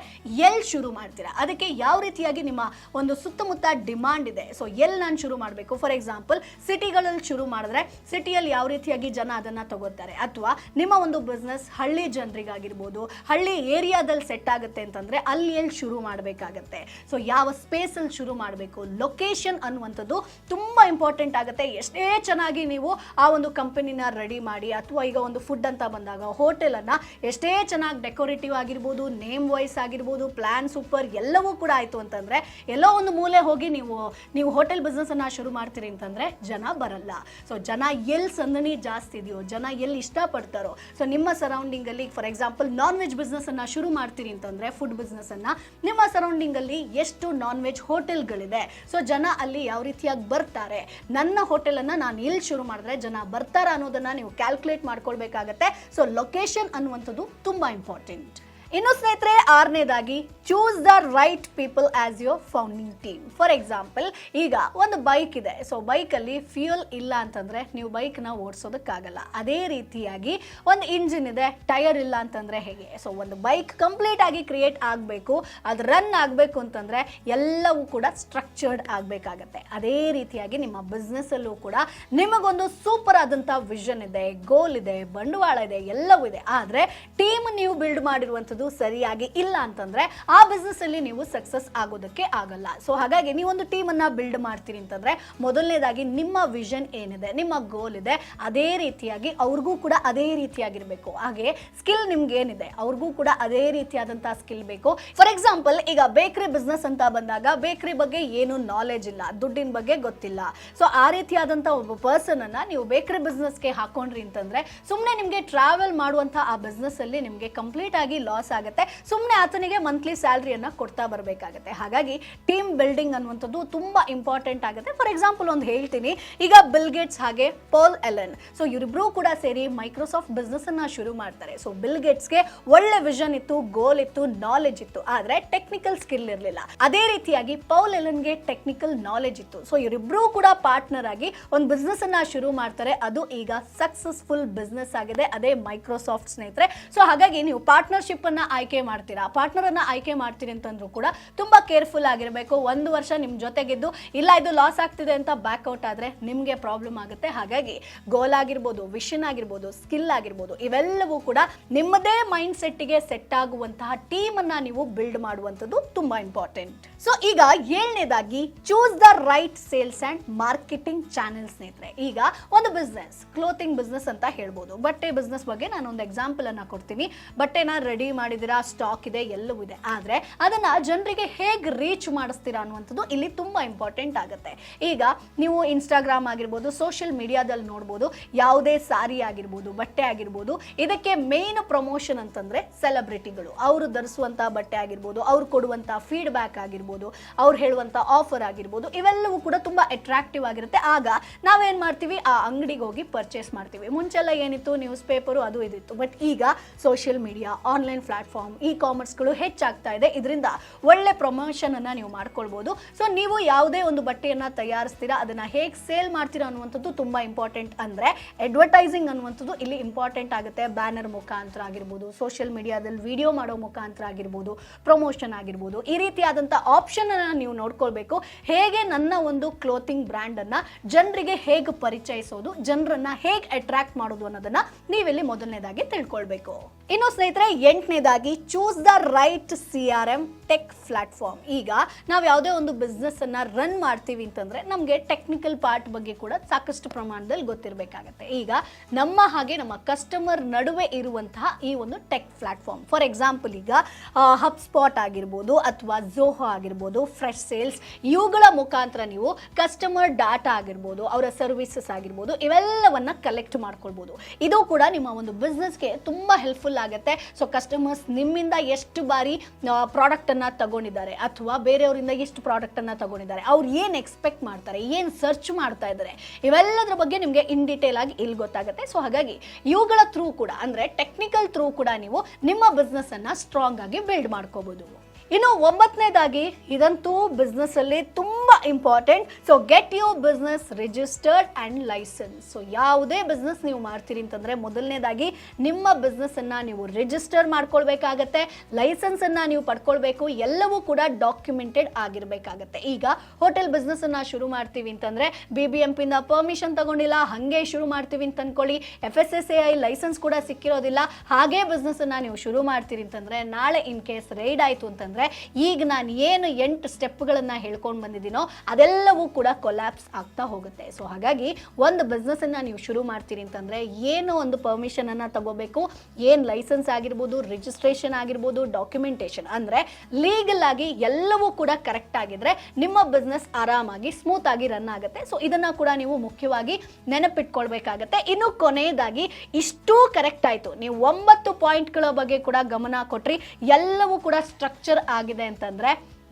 ಎಲ್ಲಿ ಶುರು ಮಾಡ್ತೀರಾ, ಅದಕ್ಕೆ ಯಾವ ರೀತಿಯಾಗಿ ನಿಮ್ಮ ಒಂದು ಸುತ್ತಮುತ್ತ ಡಿಮಾಂಡ್ ಇದೆ. ಸೊ ಎಲ್ಲಿ ನಾನು ಶುರು ಮಾಡಬೇಕು, ಫಾರ್ ಎಕ್ಸಾಂಪಲ್ ಸಿಟಿಗಳಲ್ಲಿ ಶುರು ಮಾಡಿದ್ರೆ ಸಿಟಿಯಲ್ಲಿ ಯಾವ ರೀತಿಯಾಗಿ ಜನ ಅದನ್ನು ತಗೋತಾರೆ, ಅಥವಾ ನಿಮ್ಮ ಒಂದು ಬಿಸ್ನೆಸ್ ಹಳ್ಳಿ ಜನರಿಗಾಗಿರ್ಬೋದು, ಹಳ್ಳಿ ಏರಿಯಾದಲ್ಲಿ ಸೆಟ್ ಆಗುತ್ತೆ ಅಂತಂದರೆ ಅಲ್ಲಿ ಎಲ್ಲಿ ಶುರು ಮಾಡಬೇಕಾಗತ್ತೆ. ಸೊ ಯಾವ ಸ್ಪೇಸಲ್ಲಿ ಶುರು ಮಾಡಬೇಕು, ಲೊಕೇಶನ್ ಅನ್ನುವಂಥದ್ದು ತುಂಬ ಇಂಪಾರ್ಟೆಂಟ್ ಆಗುತ್ತೆ. ಎಷ್ಟೇ ಚೆನ್ನಾಗಿ ನೀವು ಆ ಒಂದು ಕಂಪನಿನ ರೆಡಿ ಮಾಡಿ, ಅಥವಾ ಈಗ ಒಂದು ಫುಡ್ ಅಂತ ಬಂದಾಗ ಹೋಟೆಲನ್ನು ಎಷ್ಟೇ ಚೆನ್ನಾಗಿ ಡೆಕೋರೇಟಿವ್ ಆಗಿರ್ಬೋದು, ನೇಮ್ ವೈಸ್ ಆಗಿರ್ಬೋದು, ಪ್ಲಾನ್ ಸೂಪರ್ ಎಲ್ಲವೂ ಕೂಡ ಆಯಿತು ಅಂತಂದರೆ ಎಲ್ಲೋ ಒಂದು ಮೂಲೆ ಹೋಗಿ ನೀವು ಹೋಟೆಲ್ ಬಿಸ್ನೆಸ್ಸನ್ನು ಶುರು ಮಾಡ್ತೀರಿ ಅಂತಂದರೆ ಜನ ಬರಲ್ಲ. ಸೊ ಜನ ಎಲ್ಲಿ ಸಂದಣಿ ಜಾಸ್ತಿ ಇದೆಯೋ, ಜನ ಎಲ್ಲಿ ಇಷ್ಟಪಡ್ತಾರೋ, ಸೊ ನಿಮ್ಮ ಸರೌಂಡಿಂಗಲ್ಲಿ ಫಾರ್ ಎಕ್ಸಾಂಪಲ್ ನಾನ್ ವೆಜ್ ಬಿಸ್ನೆಸ್ಸನ್ನು ಶುರು ಮಾಡ್ತೀರಿ ಅಂತಂದರೆ, ಫುಡ್ ಬಿಸ್ನೆಸ್ಸನ್ನು ನಿಮ್ಮ ಸರೌಂಡಿಂಗಲ್ಲಿ ಎಷ್ಟು ನಾನ್ ವೆಜ್ ಹೋಟೆಲ್ಗಳಿದೆ, ಸೊ ಜನ ಅಲ್ಲಿ ಯಾವ ರೀತಿಯಾಗಿ ಬರ್ತಾರೆ, ನನ್ನ ಹೋಟೆಲನ್ನು ನಾನು ಇಲ್ಲಿ ಶುರು ಮಾಡಿದ್ರೆ ಜನ ಬರ್ತಾರ ಅನ್ನೋದನ್ನು ನೀವು ಕ್ಯಾಲ್ಕುಲೇಟ್ ಮಾಡ್ಕೊಳ್ಬೇಕಾಗತ್ತೆ. ಸೊ ಲೊಕೇಶನ್ ಅನ್ನುವಂಥದ್ದು ತುಂಬ ಇಂಪಾರ್ಟೆಂಟ್. ಇನ್ನು ಸ್ನೇಹಿತರೆ, 6ನೇದಾಗಿ choose the right people as your founding team. For example ಈಗ ಒಂದು ಬೈಕ್ ಇದೆ. ಸೊ ಬೈಕಲ್ಲಿ ಫ್ಯೂಯಲ್ ಇಲ್ಲ ಅಂತಂದರೆ ನೀವು ಬೈಕ್ನ ಓಡಿಸೋದಕ್ಕಾಗಲ್ಲ. ಅದೇ ರೀತಿಯಾಗಿ ಒಂದು ಇಂಜಿನ್ ಇದೆ, ಟೈರ್ ಇಲ್ಲ ಅಂತಂದರೆ ಹೇಗೆ? ಸೊ ಒಂದು ಬೈಕ್ ಕಂಪ್ಲೀಟ್ ಆಗಿ ಕ್ರಿಯೇಟ್ ಆಗಬೇಕು, ಅದು ರನ್ ಆಗಬೇಕು ಅಂತಂದರೆ ಎಲ್ಲವೂ ಕೂಡ ಸ್ಟ್ರಕ್ಚರ್ಡ್ ಆಗಬೇಕಾಗತ್ತೆ. ಅದೇ ರೀತಿಯಾಗಿ ನಿಮ್ಮ ಬಿಸ್ನೆಸ್ಸಲ್ಲೂ ಕೂಡ ನಿಮಗೊಂದು ಸೂಪರ್ ಆದಂಥ ವಿಷನ್ ಇದೆ, ಗೋಲ್ ಇದೆ, ಬಂಡವಾಳ ಇದೆ, ಎಲ್ಲವೂ ಇದೆ. ಆದರೆ ಟೀಮ್ ನೀವು ಬಿಲ್ಡ್ ಮಾಡಿರುವಂಥದ್ದು ಅನ್ನೋದು ಸರಿಯಾಗಿ ಇಲ್ಲ ಅಂತಂದ್ರೆ ಆ ಬಿಸ್ನೆಸ್ ಅಲ್ಲಿ ನೀವು ಸಕ್ಸಸ್ ಆಗೋದಕ್ಕೆ ಆಗಲ್ಲ. ಸೊ ಹಾಗಾಗಿ ನೀವೊಂದು ಟೀಮ್ ಅನ್ನ ಬಿಲ್ಡ್ ಮಾಡ್ತೀರಿ ಅಂತಂದ್ರೆ ಮೊದಲನೇದಾಗಿ ನಿಮ್ಮ ವಿಷನ್ ಏನಿದೆ, ನಿಮ್ಮ ಗೋಲ್ ಇದೆ, ಅದೇ ರೀತಿಯಾಗಿ ಅವ್ರಿಗೂ ಕೂಡ ಅದೇ ರೀತಿಯಾಗಿರ್ಬೇಕು. ಹಾಗೆ ಸ್ಕಿಲ್ ನಿಮ್ಗೆ ಏನಿದೆ ಅವ್ರಿಗೂ ಕೂಡ ಅದೇ ರೀತಿಯಾದಂತಹ ಸ್ಕಿಲ್ ಬೇಕು. ಫಾರ್ ಎಕ್ಸಾಂಪಲ್, ಈಗ ಬೇಕರಿ ಬಿಸ್ನೆಸ್ ಅಂತ ಬಂದಾಗ ಬೇಕರಿ ಬಗ್ಗೆ ಏನು ನಾಲೆಜ್ ಇಲ್ಲ, ದುಡ್ಡಿನ ಬಗ್ಗೆ ಗೊತ್ತಿಲ್ಲ. ಸೊ ಆ ರೀತಿಯಾದಂತ ಒಬ್ಬ ಪರ್ಸನ್ ಅನ್ನ ನೀವು ಬೇಕರಿ ಬಿಸ್ನೆಸ್ಗೆ ಹಾಕೊಂಡ್ರಿ ಅಂತಂದ್ರೆ ಸುಮ್ಮನೆ ನಿಮ್ಗೆ ಟ್ರಾವೆಲ್ ಮಾಡುವಂತ ಆ ಬಿಸ್ನೆಸ್ ಅಲ್ಲಿ ನಿಮ್ಗೆ ಕಂಪ್ಲೀಟ್ ಆಗಿ ಲಾಸ್ ಆಗುತ್ತೆ. ಸುಮ್ಮನೆ ಆತನಿಗೆ ಮಂತ್ಲಿ ಸ್ಯಾಲರಿಯನ್ನ ಕೊಡ್ತಾ ಬರಬೇಕಾಗುತ್ತೆ. ಹಾಗಾಗಿ ಟೀಮ್ ಬಿಲ್ಡಿಂಗ್ ಅನ್ನುವಂಥದ್ದು ತುಂಬಾ ಇಂಪಾರ್ಟೆಂಟ್ ಆಗುತ್ತೆ. ಫಾರ್ ಎಕ್ಸಾಂಪಲ್ ಒಂದು ಹೇಳ್ತೀನಿ, ಈಗ ಬಿಲ್ ಗೇಟ್ಸ್ ಹಾಗೆ ಪಾಲ್ ಎಲೆನ್, ಸೊ ಇವರಿಬ್ರು ಕೂಡ ಸೇರಿ ಮೈಕ್ರೋಸಾಫ್ಟ್ ಬಿಸ್ನೆಸ್ ಅನ್ನ ಶುರು ಮಾಡ್ತಾರೆ. ಸೊ ಬಿಲ್ ಗೇಟ್ಸ್ಗೆ ಒಳ್ಳೆ ವಿಷನ್ ಇತ್ತು, ಗೋಲ್ ಇತ್ತು, ನಾಲೆಜ್ ಇತ್ತು, ಆದ್ರೆ ಟೆಕ್ನಿಕಲ್ ಸ್ಕಿಲ್ ಇರಲಿಲ್ಲ. ಅದೇ ರೀತಿಯಾಗಿ ಪೌಲ್ ಎಲೆನ್ಗೆ ಟೆಕ್ನಿಕಲ್ ನಾಲೆಜ್ ಇತ್ತು. ಸೊ ಇವರಿಬ್ರು ಕೂಡ ಪಾರ್ಟ್ನರ್ ಆಗಿ ಒಂದು ಬಿಸ್ನೆಸ್ ಅನ್ನ ಶುರು ಮಾಡ್ತಾರೆ. ಅದು ಈಗ ಸಕ್ಸಸ್ಫುಲ್ ಬಿಸ್ನೆಸ್ ಆಗಿದೆ, ಅದೇ ಮೈಕ್ರೋಸಾಫ್ಟ್ ಸ್ನೇಹಿತರೆ. ಸೊ ಹಾಗಾಗಿ ನೀವು ಪಾರ್ಟ್ನರ್ಶಿಪ್ ಅನ್ನ ಆಯ್ಕೆ ಮಾಡ್ತೀರಾ, ಪಾರ್ಟ್ನರ್ ಅನ್ನ ಆಯ್ಕೆ ಮಾಡ್ತೀರಿ ಅಂತಂದ್ರೂ ಕೂಡ ತುಂಬಾ ಕೇರ್ಫುಲ್ ಆಗಿರಬೇಕು. ಒಂದು ವರ್ಷ ನಿಮ್ ಜೊತೆಗಿದ್ದು ಇಲ್ಲ ಇದು ಲಾಸ್ ಆಗ್ತಿದೆ ಅಂತ ಬ್ಯಾಕ್ಔಟ್ ಆದ್ರೆ ನಿಮ್ಗೆ ಪ್ರಾಬ್ಲಮ್ ಆಗುತ್ತೆ. ಹಾಗಾಗಿ ಗೋಲ್ ಆಗಿರ್ಬೋದು, ವಿಷನ್ ಆಗಿರ್ಬೋದು, ಸ್ಕಿಲ್ ಆಗಿರ್ಬೋದು, ಇವೆಲ್ಲವೂ ಕೂಡ ನಿಮ್ಮದೇ ಮೈಂಡ್ ಸೆಟ್ಗೆ ಸೆಟ್ ಆಗುವಂತಹ ಟೀಮ್ ಅನ್ನ ನೀವು ಬಿಲ್ಡ್ ಮಾಡುವಂಥದ್ದು ತುಂಬಾ ಇಂಪಾರ್ಟೆಂಟ್. ಸೊ ಈಗ 7ನೇದಾಗಿ choose the right sales and marketing channel ಸ್ನೇಹಿತರೆ. ಈಗ ಒಂದು ಬಿಸ್ನೆಸ್, ಕ್ಲೋತಿಂಗ್ ಬಿಸ್ನೆಸ್ ಅಂತ ಹೇಳ್ಬೋದು, ಬಟ್ಟೆ ಬಿಸ್ನೆಸ್ ಬಗ್ಗೆ ನಾನು ಒಂದು ಎಕ್ಸಾಂಪಲ್ ಅನ್ನ ಕೊಡ್ತೀನಿ. ಬಟ್ಟೆನ ರೆಡಿ ಮಾಡಿದಿರಾ, ಸ್ಟಾಕ್ ಇದೆ, ಎಲ್ಲವೂ ಇದೆ, ಆದ್ರೆ ಅದನ್ನ ಜನರಿಗೆ ಹೇಗೆ ರೀಚ್ ಮಾಡಿಸ್ತೀರಾ ಅನ್ನುವಂಥದ್ದು ಇಲ್ಲಿ ತುಂಬಾ ಇಂಪಾರ್ಟೆಂಟ್ ಆಗುತ್ತೆ. ಈಗ ನೀವು ಇನ್ಸ್ಟಾಗ್ರಾಮ್ ಆಗಿರ್ಬೋದು, ಸೋಷಿಯಲ್ ಮೀಡಿಯಾದಲ್ಲಿ ನೋಡ್ಬೋದು, ಯಾವುದೇ ಸಾರಿ ಆಗಿರ್ಬೋದು, ಬಟ್ಟೆ ಆಗಿರ್ಬೋದು, ಇದಕ್ಕೆ ಮೇನ್ ಪ್ರಮೋಷನ್ ಅಂತಂದ್ರೆ ಸೆಲೆಬ್ರಿಟಿಗಳು, ಅವರು ಧರಿಸುವಂತ ಬಟ್ಟೆ ಆಗಿರ್ಬೋದು, ಅವ್ರು ಕೊಡುವಂತ ಫೀಡ್ಬ್ಯಾಕ್ ಆಗಿರ್ಬೋದು, ಅವ್ರು ಹೇಳುವಂತ ಆಫರ್ ಆಗಿರ್ಬೋದು, ಇವೆಲ್ಲವೂ ಕೂಡ ತುಂಬಾ ಅಟ್ರಾಕ್ಟಿವ್ ಆಗಿರುತ್ತೆ. ಆಗ ನಾವೇನ್ ಮಾಡ್ತೀವಿ, ಆ ಅಂಗಡಿಗೆ ಹೋಗಿ ಪರ್ಚೇಸ್ ಮಾಡ್ತೀವಿ. ಮುಂಚೆಲ್ಲ ಏನಿತ್ತು, ನ್ಯೂಸ್ ಪೇಪರು ಅದು ಇದಿತ್ತು. ಬಟ್ ಈಗ social media, online platform, e ಕಾಮರ್ಸ್ಗಳು ಹೆಚ್ಚಾಗ್ತಾ ಇದೆ. ಇದರಿಂದ ಒಳ್ಳೆ ಪ್ರಮೋಷನ್ ಅನ್ನ ನೀವು ಮಾಡ್ಕೊಳ್ಬಹುದು. ಸೊ ನೀವು ಯಾವುದೇ ಒಂದು ಬಟ್ಟೆಯನ್ನ ತಯಾರಿಸ್ತೀರಾ, ಅದನ್ನ ಹೇಗೆ ಸೇಲ್ ಮಾಡ್ತೀರಾ ಅನ್ನುವಂಥದ್ದು ತುಂಬಾ ಇಂಪಾರ್ಟೆಂಟ್. ಅಂದ್ರೆ ಅಡ್ವರ್ಟೈಸಿಂಗ್ ಅನ್ನುವಂಥದ್ದು ಇಲ್ಲಿ ಇಂಪಾರ್ಟೆಂಟ್ ಆಗುತ್ತೆ. ಬ್ಯಾನರ್ ಮುಖಾಂತರ ಆಗಿರ್ಬೋದು, ಸೋಷಿಯಲ್ ಮೀಡಿಯಾದಲ್ಲಿ ವಿಡಿಯೋ ಮಾಡೋ ಮುಖಾಂತರ ಆಗಿರ್ಬೋದು, ಪ್ರಮೋಷನ್ ಆಗಿರ್ಬೋದು, ಈ ರೀತಿಯಾದಂಥ ಆಪ್ಷನ್ ಅನ್ನ ನೀವು ನೋಡ್ಕೊಳ್ಬೇಕು. ಹೇಗೆ ನನ್ನ ಒಂದು ಕ್ಲೋತಿಂಗ್ ಬ್ರ್ಯಾಂಡ್ ಅನ್ನ ಜನರಿಗೆ ಹೇಗೆ ಪರಿಚಯಿಸೋದು, ಜನರನ್ನ ಹೇಗೆ ಅಟ್ರಾಕ್ಟ್ ಮಾಡೋದು ಅನ್ನೋದನ್ನ ನೀವಿಲ್ಲಿ ಮೊದಲನೇದಾಗಿ ತಿಳ್ಕೊಳ್ಬೇಕು. ಇನ್ನು ಸ್ನೇಹಿತರೆ, 8ನೇದಾಗಿ choose the right CRM tech platform. ಈಗ ನಾವು ಯಾವುದೇ ಒಂದು ಬಿಸ್ನೆಸ್ ಅನ್ನ ರನ್ ಮಾಡ್ತೀವಿ ಅಂತಂದ್ರೆ ನಮಗೆ ಟೆಕ್ನಿಕಲ್ ಪಾರ್ಟ್ ಬಗ್ಗೆ ಕೂಡ ಸಾಕಷ್ಟು ಪ್ರಮಾಣದಲ್ಲಿ ಗೊತ್ತಿರಬೇಕಾಗತ್ತೆ. ಈಗ ನಮ್ಮ ಹಾಗೆ ನಮ್ಮ ಕಸ್ಟಮರ್ ನಡುವೆ ಇರುವಂತಹ ಈ ಒಂದು ಟೆಕ್ ಪ್ಲಾಟ್ಫಾರ್ಮ್, ಫಾರ್ ಎಕ್ಸಾಂಪಲ್ ಈಗ ಹಬ್ಸ್ಪಾಟ್ ಆಗಿರ್ಬೋದು ಅಥವಾ ಝೋಹೋ ಆಗಿರ್ಬೋದು, ಫ್ರೆಶ್ ಸೇಲ್ಸ್, ಇವುಗಳ ಮುಖಾಂತರ ನೀವು ಕಸ್ಟಮರ್ ಡಾಟಾ ಆಗಿರ್ಬೋದು, ಅವರ ಸರ್ವಿಸಸ್ ಆಗಿರ್ಬೋದು, ಇವೆಲ್ಲವನ್ನ ಕಲೆಕ್ಟ್ ಮಾಡ್ಕೊಳ್ಬೋದು. ಇದು ಕೂಡ ನಿಮ್ಮ ಒಂದು ಬಿಸ್ನೆಸ್ಗೆ ತುಂಬಾ ಹೆಲ್ಪ್ಫುಲ್ ಆಗುತ್ತೆ. ಸೊ ಕಸ್ಟಮರ್ಸ್ ನಿಮ್ಮಿಂದ ಎಷ್ಟು ಬಾರಿ ಪ್ರಾಡಕ್ಟ್ ಅನ್ನ ತಗೊಂಡಿದ್ದಾರೆ ಅಥವಾ ಬೇರೆಯವರಿಂದ ಎಷ್ಟು ಪ್ರಾಡಕ್ಟ್ ಅನ್ನ ತಗೊಂಡಿದ್ದಾರೆ, ಅವ್ರು ಏನ್ ಎಕ್ಸ್ಪೆಕ್ಟ್ ಮಾಡ್ತಾರೆ, ಏನ್ ಸರ್ಚ್ ಮಾಡ್ತಾ ಇದ್ದಾರೆ, ಇವೆಲ್ಲದರ ಬಗ್ಗೆ ನಿಮಗೆ ಇನ್ ಡೀಟೇಲ್ ಆಗಿ ಇಲ್ಲಿ ಗೊತ್ತಾಗುತ್ತೆ. ಸೊ ಹಾಗಾಗಿ ಇವುಗಳ ಥ್ರೂ ಕೂಡ, ಅಂದ್ರೆ ಟೆಕ್ನಿಕಲ್ ಥ್ರೂ ಕೂಡ ನೀವು ನಿಮ್ಮ ಬಿಸ್ನೆಸ್ ಅನ್ನ ಸ್ಟ್ರಾಂಗ್ ಆಗಿ ಬಿಲ್ಡ್ ಮಾಡ್ಕೋಬಹುದು. ಇನ್ನು 9ನೇದಾಗಿ, ಇದಂತೂ ಬಿಸ್ನೆಸ್ ಅಲ್ಲಿ ತುಂಬಾ important. So get your business registered and license. So ಯಾವುದೇ ಬಿಸ್ನೆಸ್ ನೀವು ಮಾಡ್ತೀರಿ ಅಂತಂದ್ರೆ ಮೊದಲನೇದಾಗಿ ನಿಮ್ಮ ಬಿಸ್ನೆಸ್ ಅನ್ನ ನೀವು ರಿಜಿಸ್ಟರ್ ಮಾಡ್ಕೊಳ್ಬೇಕಾಗತ್ತೆ, ಲೈಸೆನ್ಸ್ ಅನ್ನ ನೀವು ಪಡ್ಕೊಳ್ಬೇಕು. ಎಲ್ಲವೂ ಕೂಡ ಡಾಕ್ಯುಮೆಂಟೆಡ್ ಆಗಿರ್ಬೇಕಾಗತ್ತೆ. ಈಗ ಹೋಟೆಲ್ ಬಿಸ್ನೆಸ್ ಅನ್ನ ಶುರು ಮಾಡ್ತೀವಿ ಅಂತಂದ್ರೆ BBMP ಇಂದ ಪರ್ಮಿಷನ್ ತಗೊಂಡಿಲ್ಲ, ಹಂಗೆ ಶುರು ಮಾಡ್ತೀವಿ ಅಂತ ಅನ್ಕೊಳ್ಳಿ, FSSAI ಲೈಸೆನ್ಸ್ ಕೂಡ ಸಿಕ್ಕಿರೋದಿಲ್ಲ, ಹಾಗೆ ಬಿಸ್ನೆಸ್ ಅನ್ನ ನೀವು ಶುರು ಮಾಡ್ತೀರಿ ಅಂತಂದ್ರೆ ನಾಳೆ ಇನ್ ಕೇಸ್ ರೈಡ್ ಆಯ್ತು ಅಂತಂದ್ರೆ ಈಗ ನಾನು ಏನು 8 ಸ್ಟೆಪ್ಗಳನ್ನ ಹೇಳ್ಕೊಂಡು ಬಂದಿದ್ದೀನೋ ಅದೆಲ್ಲವೂ ಕೂಡ ಕೊಲ್ಯಾಪ್ಸ್ ಆಗ್ತಾ ಹೋಗುತ್ತೆ. ಸೊ ಹಾಗಾಗಿ ಒಂದು ಬಿಸ್ನೆಸ್ ಅನ್ನ ನೀವು ಶುರು ಮಾಡ್ತೀರಿ ಅಂತಂದ್ರೆ ಏನು ಒಂದು ಪರ್ಮಿಷನ್ ಅನ್ನ ತಗೋಬೇಕು, ಏನ್ ಲೈಸೆನ್ಸ್ ಆಗಿರ್ಬೋದು, ರಿಜಿಸ್ಟ್ರೇಷನ್ ಆಗಿರ್ಬೋದು, ಡಾಕ್ಯುಮೆಂಟೇಶನ್, ಅಂದ್ರೆ ಲೀಗಲ್ ಆಗಿ ಎಲ್ಲವೂ ಕೂಡ ಕರೆಕ್ಟ್ ಆಗಿದ್ರೆ ನಿಮ್ಮ ಬಿಸ್ನೆಸ್ ಆರಾಮಾಗಿ ಸ್ಮೂತ್ ಆಗಿ ರನ್ ಆಗುತ್ತೆ. ಸೊ ಇದನ್ನ ಕೂಡ ನೀವು ಮುಖ್ಯವಾಗಿ ನೆನಪಿಟ್ಕೊಳ್ಬೇಕಾಗತ್ತೆ. ಇನ್ನು ಕೊನೆಯದಾಗಿ, ಇಷ್ಟೂ ಕರೆಕ್ಟ್ ಆಯ್ತು, ನೀವು 9 ಪಾಯಿಂಟ್ಗಳ ಬಗ್ಗೆ ಕೂಡ ಗಮನ ಕೊಟ್ರಿ, ಎಲ್ಲವೂ ಕೂಡ ಸ್ಟ್ರಕ್ಚರ್ ಆಗಿದೆ ಅಂತಂದ್ರೆ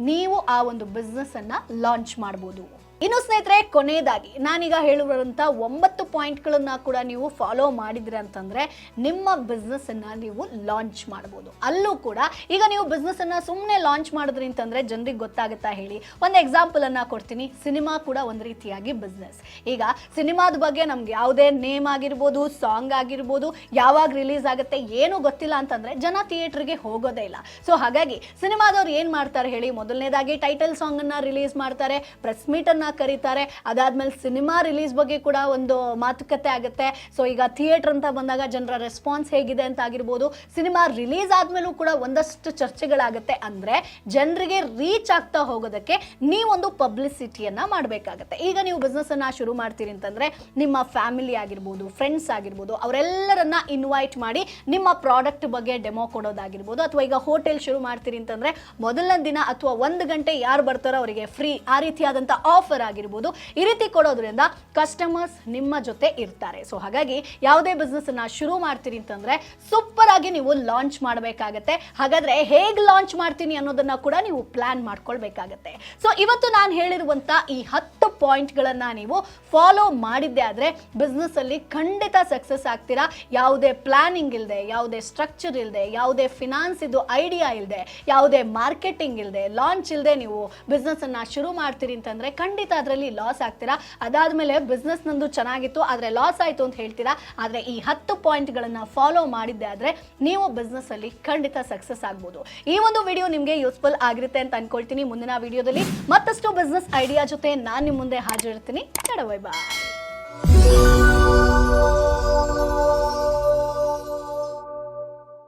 ನೀವು ಆ ಒಂದು ಬಿಸ್ನೆಸ್ ಅನ್ನ ಲಾಂಚ್ ಮಾಡಬಹುದು. ಇನ್ನು ಸ್ನೇಹಿತರೆ, ಕೊನೆಯದಾಗಿ ನಾನೀಗ ಹೇಳುವಂತ 9 ಪಾಯಿಂಟ್ಗಳನ್ನ ಕೂಡ ನೀವು ಫಾಲೋ ಮಾಡಿದ್ರ ಅಂತಂದ್ರೆ ನಿಮ್ಮ ಬಿಸ್ನೆಸ್ ಅನ್ನ ನೀವು ಲಾಂಚ್ ಮಾಡಬಹುದು. ಅಲ್ಲೂ ಕೂಡ ಈಗ ನೀವು ಬಿಸ್ನೆಸ್ ಅನ್ನ ಸುಮ್ಮನೆ ಲಾಂಚ್ ಮಾಡಿದ್ರಿ ಅಂತಂದ್ರೆ ಜನರಿಗೆ ಗೊತ್ತಾಗುತ್ತಾ ಹೇಳಿ? ಒಂದು ಎಕ್ಸಾಂಪಲ್ ಅನ್ನ ಕೊಡ್ತೀನಿ. ಸಿನಿಮಾ ಕೂಡ ಒಂದು ರೀತಿಯಾಗಿ ಬಿಸ್ನೆಸ್. ಈಗ ಸಿನಿಮಾದ ಬಗ್ಗೆ ನಮ್ಗೆ ಯಾವುದೇ ನೇಮ್ ಆಗಿರ್ಬೋದು, ಸಾಂಗ್ ಆಗಿರ್ಬೋದು, ಯಾವಾಗ ರಿಲೀಸ್ ಆಗುತ್ತೆ ಏನು ಗೊತ್ತಿಲ್ಲ ಅಂತಂದ್ರೆ ಜನ ಥಿಯೇಟರ್ಗೆ ಹೋಗೋದೇ ಇಲ್ಲ. ಸೊ ಹಾಗಾಗಿ ಸಿನಿಮಾದವ್ರು ಏನ್ ಮಾಡ್ತಾರೆ ಹೇಳಿ? ಮೊದಲನೇದಾಗಿ ಟೈಟಲ್ ಸಾಂಗ್ ಅನ್ನ ರಿಲೀಸ್ ಮಾಡ್ತಾರೆ, ಪ್ರೆಸ್ ಮೀಟ್ ಅನ್ನ ಕರೀತಾರೆ. ಅದಾದ್ಮೇಲೆ ಸಿನಿಮಾ ರಿಲೀಸ್ ಬಗ್ಗೆ ಕೂಡ ಒಂದು ಮಾತುಕತೆ ಆಗುತ್ತೆ. ಸೊ ಈಗ ಥಿಯೇಟರ್ ಅಂತ ಬಂದಾಗ ಜನರ ರೆಸ್ಪಾನ್ಸ್ ಹೇಗಿದೆ ಅಂತ ಆಗಿರ್ಬೋದು, ಸಿನಿಮಾ ರಿಲೀಸ್ ಆದ್ಮೇಲೂ ಕೂಡ ಒಂದಷ್ಟು ಚರ್ಚೆಗಳಾಗುತ್ತೆ. ಅಂದ್ರೆ ಜನರಿಗೆ ರೀಚ್ ಆಗ್ತಾ ಹೋಗೋದಕ್ಕೆ ನೀವೊಂದು ಪಬ್ಲಿಸಿಟಿಯನ್ನ ಮಾಡಬೇಕಾಗತ್ತೆ. ಈಗ ನೀವು ಬಿಸ್ನೆಸ್ ಅನ್ನ ಶುರು ಮಾಡ್ತೀರಿ ಅಂತಂದ್ರೆ ನಿಮ್ಮ ಫ್ಯಾಮಿಲಿ ಆಗಿರ್ಬೋದು, ಫ್ರೆಂಡ್ಸ್ ಆಗಿರ್ಬೋದು, ಅವರೆಲ್ಲರನ್ನ ಇನ್ವೈಟ್ ಮಾಡಿ ನಿಮ್ಮ ಪ್ರಾಡಕ್ಟ್ ಬಗ್ಗೆ ಡೆಮೋ ಕೊಡೋದಾಗಿರ್ಬೋದು, ಅಥವಾ ಈಗ ಹೋಟೆಲ್ ಶುರು ಮಾಡ್ತೀರಿ ಅಂತಂದ್ರೆ ಮೊದಲನೇ ದಿನ ಅಥವಾ 1 ಗಂಟೆ ಯಾರು ಬರ್ತಾರೋ ಅವರಿಗೆ ಫ್ರೀ, ಆ ರೀತಿಯಾದಂಥ ಆಫರ್ ಆಗಿರ್ಬೋದು. ಈ ರೀತಿ ಕೊಡೋದ್ರಿಂದ ಕಸ್ಟಮರ್ಸ್ ನಿಮ್ಮ ಜೊತೆ ಇರ್ತಾರೆ. ಸೊ ಹಾಗಾಗಿ ಯಾವುದೇ ಬಿಸ್ನೆಸ್ ಅನ್ನ ಶುರು ಮಾಡ್ತೀರಿ ಅಂತಂದ್ರೆ ಸೂಪರ್ ಆಗಿ ನೀವು ಲಾಂಚ್ ಮಾಡಬೇಕಾಗತ್ತೆ. ಹಾಗಾದ್ರೆ ಹೇಗೆ ಲಾಂಚ್ ಮಾಡ್ತೀನಿ ಅನ್ನೋದನ್ನ ಕೂಡ ನೀವು ಪ್ಲಾನ್ ಮಾಡ್ಕೊಳ್ಬೇಕಾಗತ್ತೆ. ಸೊ ಇವತ್ತು ನಾನು ಹೇಳಿರುವಂತ ಈ 10 ಪಾಯಿಂಟ್ಗಳನ್ನ ನೀವು ಫಾಲೋ ಮಾಡಿದ್ದೆ ಆದ್ರೆ ಬಿಸ್ನೆಸ್ ಅಲ್ಲಿ ಖಂಡಿತ ಸಕ್ಸಸ್ ಆಗ್ತೀರಾ. ಯಾವುದೇ ಪ್ಲಾನಿಂಗ್ ಇಲ್ಲದೆ, ಯಾವುದೇ ಸ್ಟ್ರಕ್ಚರ್ ಇಲ್ಲದೆ, ಯಾವುದೇ ಫಿನಾನ್ಸ್ ಇದು ಐಡಿಯಾ ಇಲ್ಲದೆ, ಯಾವುದೇ ಮಾರ್ಕೆಟಿಂಗ್ ಇಲ್ಲದೆ, ಲಾಂಚ್ ಇಲ್ಲದೆ ನೀವು ಬಿಸ್ನೆಸ್ ಅನ್ನ ಶುರು ಮಾಡ್ತೀರಿ ಅಂತಂದ್ರೆ ಖಂಡಿತ ಅದರಲ್ಲಿ ಲಾಸ್ ಆಗ್ತೀರಾ. ಅದಾದ್ಮೇಲೆ ಬಿಸ್ನೆಸ್ ನಂದು ಚೆನ್ನಾಗಿತ್ತು ಆದ್ರೆ ಲಾಸ್ ಆಯ್ತು ಅಂತ ಹೇಳ್ತೀರಾ. ಆದ್ರೆ ಈ 10 ಪಾಯಿಂಟ್ಗಳನ್ನ ಫಾಲೋ ಮಾಡಿದ್ದೆ ಆದ್ರೆ ನೀವು ಬಿಸ್ನೆಸ್ ಅಲ್ಲಿ ಖಂಡಿತ ಸಕ್ಸಸ್ ಆಗ್ಬೋದು. ಈ ಒಂದು ವಿಡಿಯೋ ನಿಮಗೆ ಯೂಸ್ಫುಲ್ ಆಗಿರುತ್ತೆ ಅಂತ ಅನ್ಕೊಳ್ತೀನಿ. ಮುಂದಿನ ವಿಡಿಯೋದಲ್ಲಿ ಮತ್ತಷ್ಟು ಬಿಸ್ನೆಸ್ ಐಡಿಯಾ ಜೊತೆ ನಾನು ನಿಮ್ಮ ಮುಂದೆ ಹಾಜರಿರ್ತೀನಿ. Bye bye.